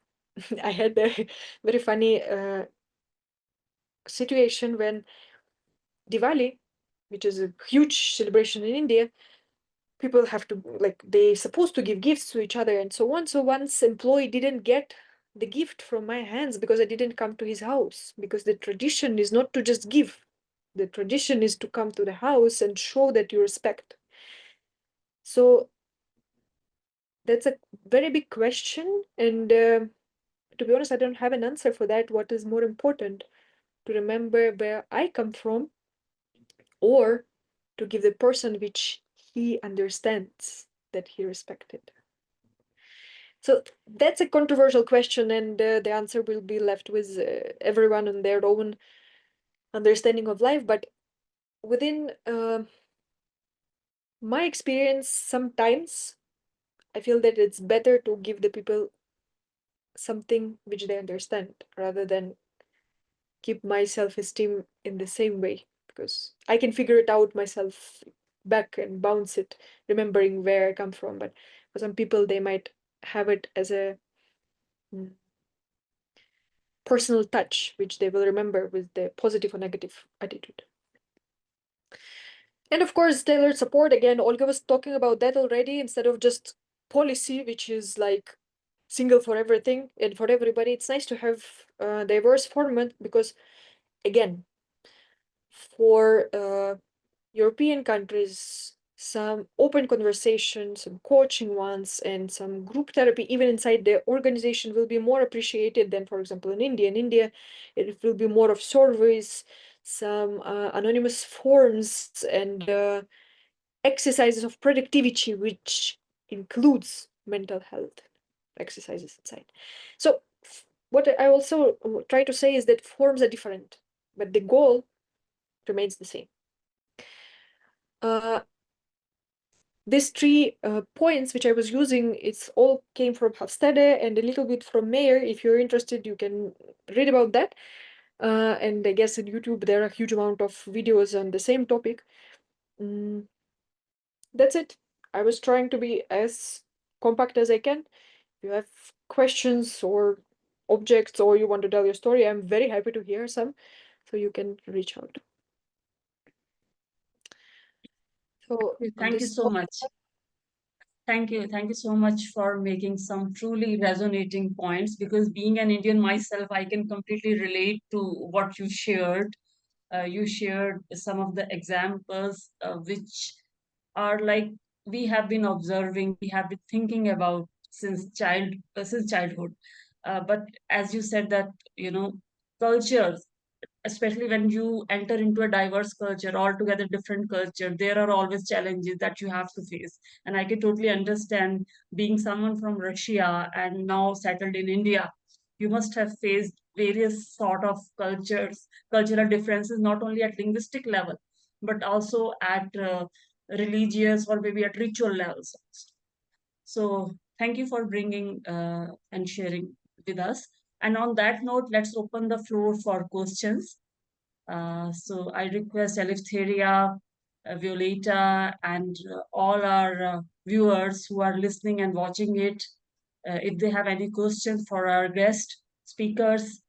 I had a very funny situation when Diwali, which is a huge celebration in India, people have to, like, they supposed to give gifts to each other and so on. So once employee didn't get the gift from my hands because I didn't come to his house, because the tradition is not to just give. The tradition is to come to the house and show that you respect. So that's a very big question. And to be honest, I don't have an answer for that. What is more important, to remember where I come from, or to give the person which he understands that he respected? So that's a controversial question, and the answer will be left with everyone on their own understanding of life. But within my experience, sometimes I feel that it's better to give the people something which they understand rather than keep my self-esteem in the same way, because I can figure it out myself back and bounce it, remembering where I come from. But for some people, they might have it as a personal touch, which they will remember with the positive or negative attitude. And of course, tailored support. Again, Olga was talking about that already, instead of just policy, which is like single for everything and for everybody. It's nice to have a diverse format because, again, for European countries, some open conversations, some coaching ones, and some group therapy, even inside the organization, will be more appreciated than, for example, in India. In India, it will be more of surveys, some anonymous forms, and exercises of productivity, which includes mental health exercises inside. So what I also try to say is that forms are different, but the goal remains the same. These 3 points which I was using, it's all came from Hofstede and a little bit from Mayer. If you're interested, you can read about that. And I guess on YouTube, there are a huge amount of videos on the same topic. That's it. I was trying to be as compact as I can. If you have questions or objects, or you want to tell your story, I'm very happy to hear some. So you can reach out. So Thank you so much. Thank you. Thank you so much for making some truly resonating points, because being an Indian myself, I can completely relate to what you shared. You shared some of the examples which are like we have been observing, we have been thinking about since childhood. But as you said that, cultures, especially when you enter into a diverse culture, altogether different culture, there are always challenges that you have to face. And I can totally understand, being someone from Russia and now settled in India, you must have faced various sort of cultural differences, not only at linguistic level, but also at religious or maybe at ritual levels. So thank you for bringing and sharing with us. And on that note, let's open the floor for questions. So I request Eleftheria, Violeta, and all our viewers who are listening and watching it, if they have any questions for our guest speakers,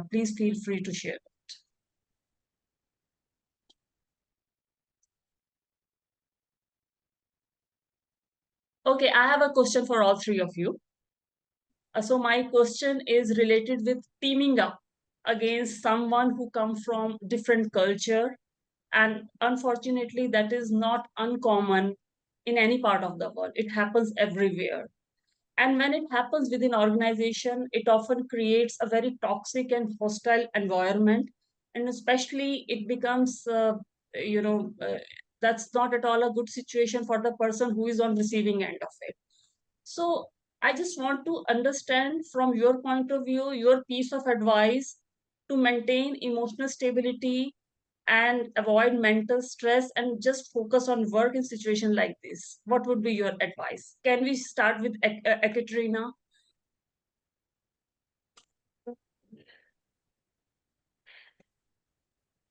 please feel free to share. Okay, I have a question for all 3 of you. So my question is related with teaming up against someone who comes from different culture, and unfortunately that is not uncommon in any part of the world. It happens everywhere, and when it happens within organization, it often creates a very toxic and hostile environment, and especially it becomes you know uh, that's not at all a good situation for the person who is on receiving end of it. So I just want to understand from your point of view, your piece of advice to maintain emotional stability and avoid mental stress and just focus on work in situation like this. What would be your advice? Can we start with Ekaterina?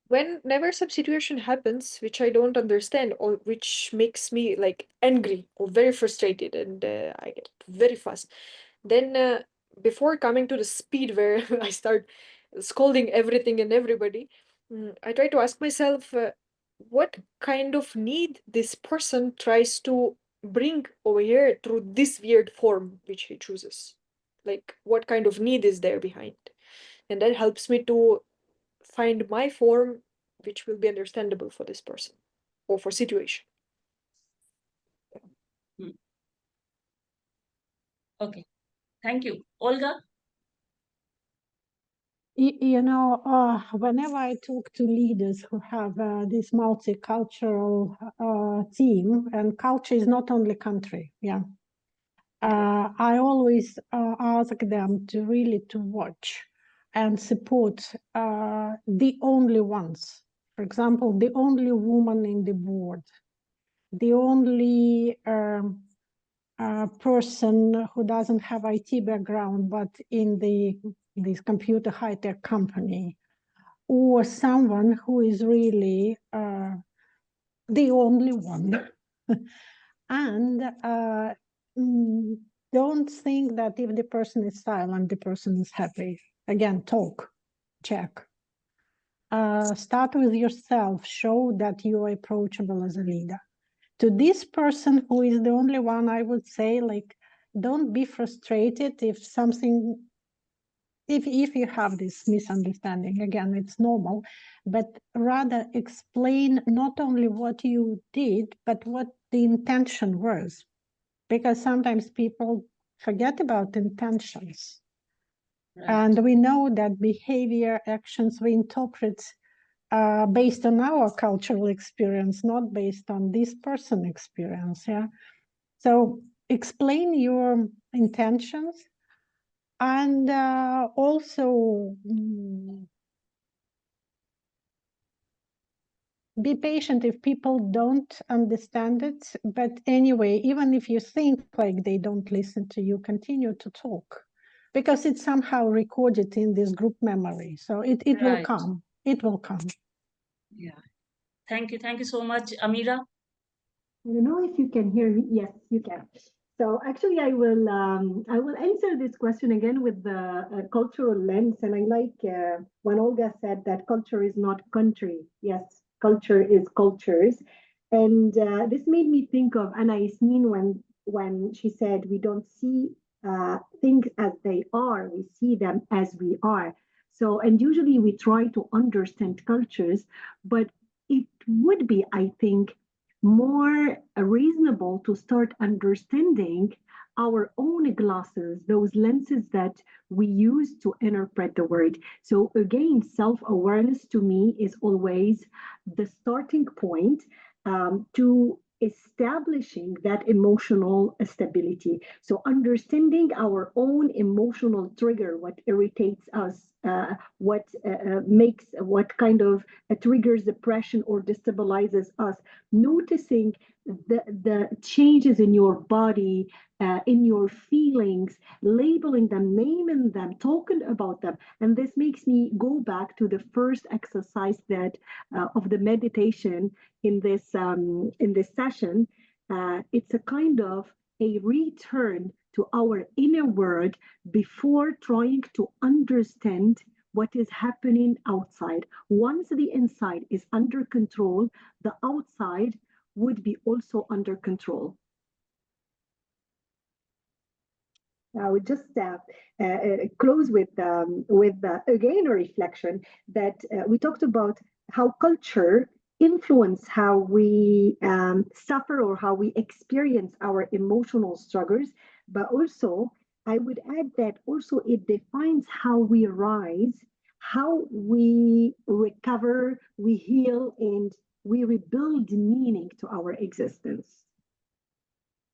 Whenever some situation happens which I don't understand, or which makes me like angry or very frustrated, and I get very fast, then before coming to the speed where I start scolding everything and everybody, I try to ask myself what kind of need this person tries to bring over here through this weird form which he chooses. Like, what kind of need is there behind? And that helps me to find my form which will be understandable for this person or for situation. Okay, thank you. Olga? Whenever I talk to leaders who have this multicultural team, and culture is not only country, I always ask them to really to watch and support the only ones. For example, the only woman in the board, the only person who doesn't have IT background, but in this computer high-tech company, or someone who is really the only one. And don't think that if the person is silent, the person is happy. Again, talk, check. Start with yourself, show that you are approachable as a leader. To this person who is the only one, I would say, like, don't be frustrated if something, if you have this misunderstanding. Again, it's normal, but rather explain not only what you did, but what the intention was. Because sometimes people forget about intentions. Right. And we know that behavior, actions, we interpret based on our cultural experience, not based on this person experience. Yeah. So explain your intentions, and also be patient if people don't understand it. But anyway, even if you think like they don't listen to you, continue to talk, because it's somehow recorded in this group memory. So it will Right. come. It will come. Yeah. Thank you. Thank you so much, Amira. I don't know if you can hear me. Yes, you can. So actually, I will answer this question again with the cultural lens, and I like when Olga said that culture is not country. Yes, culture is cultures, and this made me think of Anna Yasmin when she said we don't see things as they are, we see them as we are. So, and usually we try to understand cultures, but it would be, I think, more reasonable to start understanding our own glasses, those lenses that we use to interpret the world. So, again, self awareness to me is always the starting point to establishing that emotional stability. So, understanding our own emotional trigger, what irritates us, what makes, what kind of triggers depression or destabilizes us, noticing the changes in your body, in your feelings, labeling them, naming them, talking about them. And this makes me go back to the first exercise that of the meditation in this session. It's a kind of a return to our inner world before trying to understand what is happening outside. Once the inside is under control, the outside would be also under control. I would just close with again a reflection that we talked about how culture influence how we suffer or how we experience our emotional struggles, but also I would add that also it defines how we rise, how we recover, we heal, and we rebuild meaning to our existence.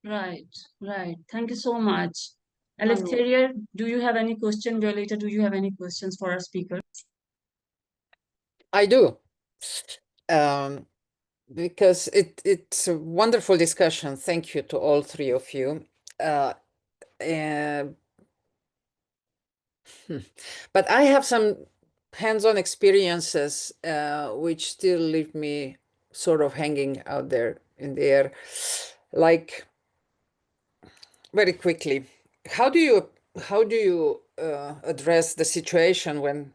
Right. Right. Thank you so much. You're welcome. Eleftheria, do you have any question? Violeta, do you have any questions for our speaker? I do. Because it's a wonderful discussion. Thank you to all three of you. But I have some hands-on experiences which still leave me sort of hanging out there in the air. Like, very quickly, how do you address the situation when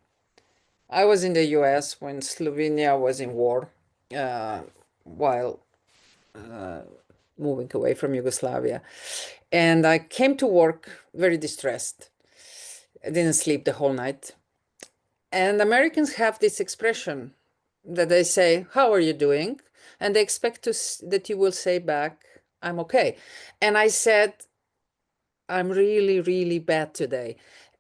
I was in the US when Slovenia was in war, while moving away from Yugoslavia, and I came to work very distressed. I didn't sleep the whole night. And Americans have this expression that they say, "How are you doing?" And they expect that you will say back, "I'm okay." And I said, "I'm really, really bad today."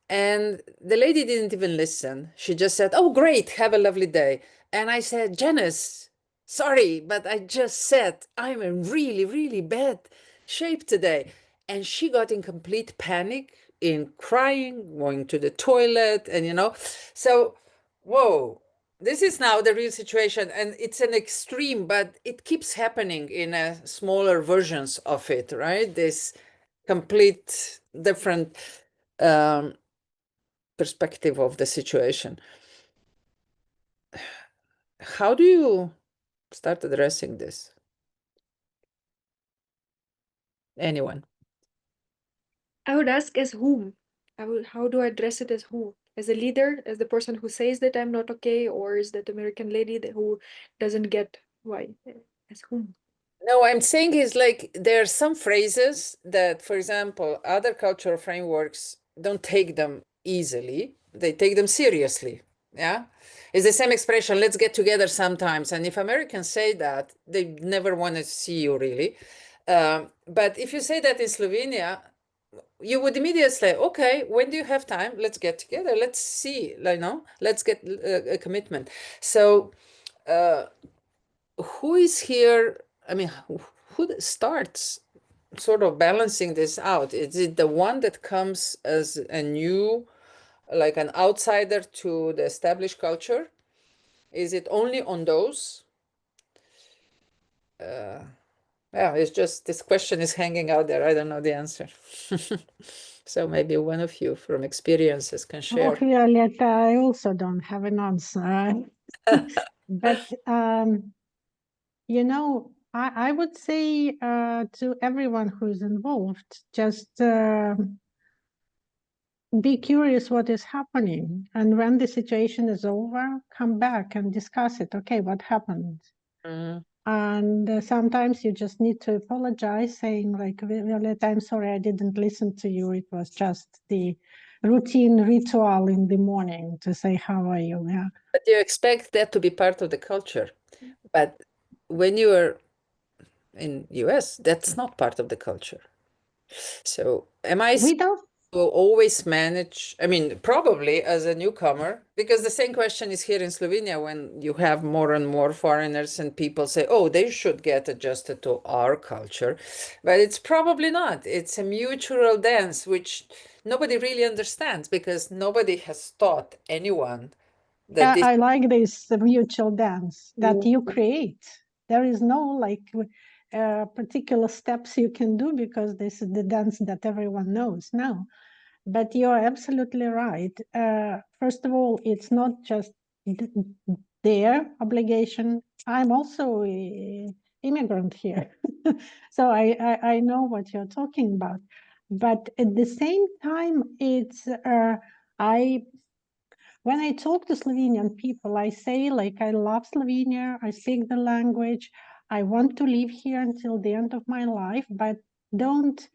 And the lady didn't even listen. She just said, "Oh, great, have a lovely day." And I said, "Janice, sorry, but I just said I'm in really, really bad shape today." And she got in complete panic, in crying, going to the toilet, and so, whoa, this is now the real situation. And it's an extreme, but it keeps happening in smaller versions of it, right? This complete different perspective of the situation. How do you start addressing this? Anyone? I would ask as whom? How do I address it as who? as a leader, as the person who says that I'm not okay, or is that American lady who doesn't get why? As whom? No, I'm saying is like there are some phrases that, for example, other cultural frameworks don't take them easily. They take them seriously. Yeah. It's the same expression, let's get together sometimes. And if Americans say that, they never want to see you really. But if you say that in Slovenia, you would immediately say, okay, when do you have time? Let's get together. Let's see, let's get a commitment. So who is here? I mean, who starts sort of balancing this out? Is it the one that comes as a new, like an outsider to the established culture? Is it only on those? Yeah, it's just this question is hanging out there. I don't know the answer. So maybe one of you from experiences can share. Oh, Violeta, I also don't have an answer. But, you know, I would say to everyone who's involved, just be curious what is happening. And when the situation is over, come back and discuss it. Okay, what happened? Mm. And sometimes you just need to apologize, saying like, Violeta, I'm sorry, I didn't listen to you. It was just the routine ritual in the morning to say, how are you? Yeah. But you expect that to be part of the culture. But when you are in US, that's not part of the culture. So am I We don't. will always manage, I mean, probably as a newcomer, because the same question is here in Slovenia when you have more and more foreigners and people say, oh, they should get adjusted to our culture. But it's probably not. It's a mutual dance, which nobody really understands because nobody has taught anyone that this. I like this mutual dance that you create. There is no like particular steps you can do because this is the dance that everyone knows now. But you're absolutely right. First of all, it's not just their obligation. I'm also an immigrant here. So I know what you're talking about. But at the same time, it's when I talk to Slovenian people, I say like, I love Slovenia, I speak the language, I want to live here until the end of my life, but don't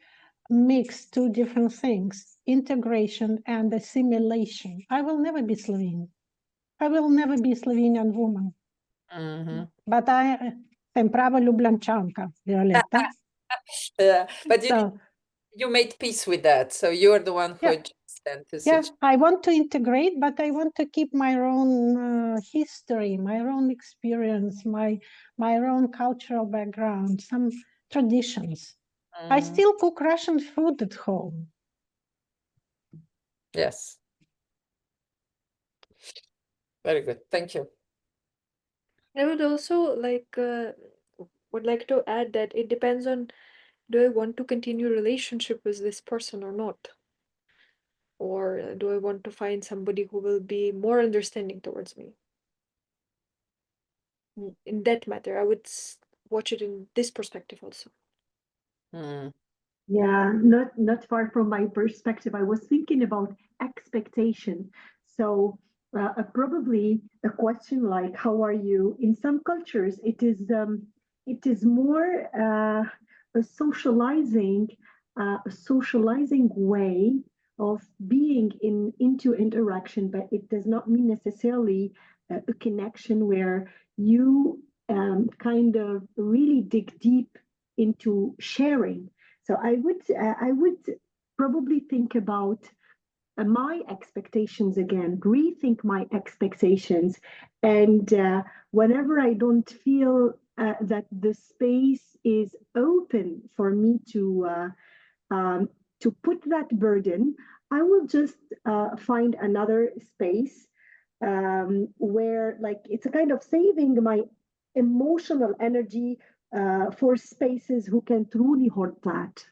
mix two different things, integration and assimilation. I will never be Slovene. I will never be Slovenian woman. But I am prava Ljubljančanka, Violeta. Yeah, but So, you made peace with that. So you're the one who yeah. adjusted to Yeah, situation. I want to integrate, but I want to keep my own history, my own experience, my own cultural background, some traditions. I still cook Russian food at home. Yes. Very good. Thank you. I would also would like to add that it depends on, do I want to continue relationship with this person or not? Or do I want to find somebody who will be more understanding towards me? In that matter, I would watch it in this perspective also. Yeah, not far from my perspective. I was thinking about expectation. So probably a question like "How are you?" In some cultures, it is more a socializing way of being into interaction, but it does not mean necessarily a connection where you kind of really dig deep into sharing. So I would probably think about my expectations again, rethink my expectations, and whenever I don't feel that the space is open for me to put that burden, I will just find another space where, like, it's a kind of saving my emotional energy for spaces who can truly hold that.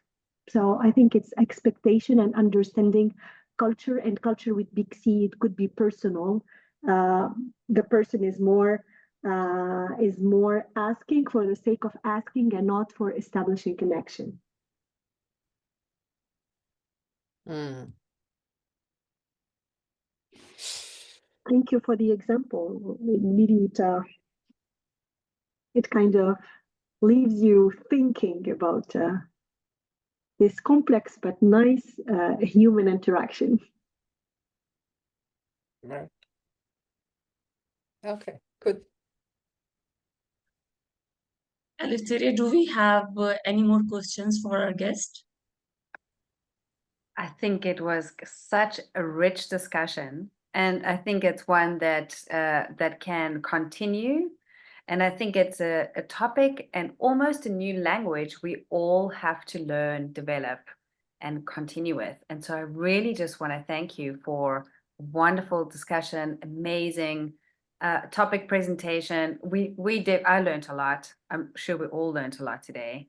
So I think it's expectation and understanding culture, and culture with big C. It could be personal. The person is more asking for the sake of asking and not for establishing connection. Thank you for the example. Really, it kind of leaves you thinking about this complex but nice human interaction. Right. Okay, good. Eleftheria, do we have any more questions for our guest? I think it was such a rich discussion, and I think it's one that that can continue. And I think it's a topic and almost a new language we all have to learn, develop, and continue with. And so I really just want to thank you for a wonderful discussion, amazing topic presentation. I learned a lot. I'm sure we all learned a lot today.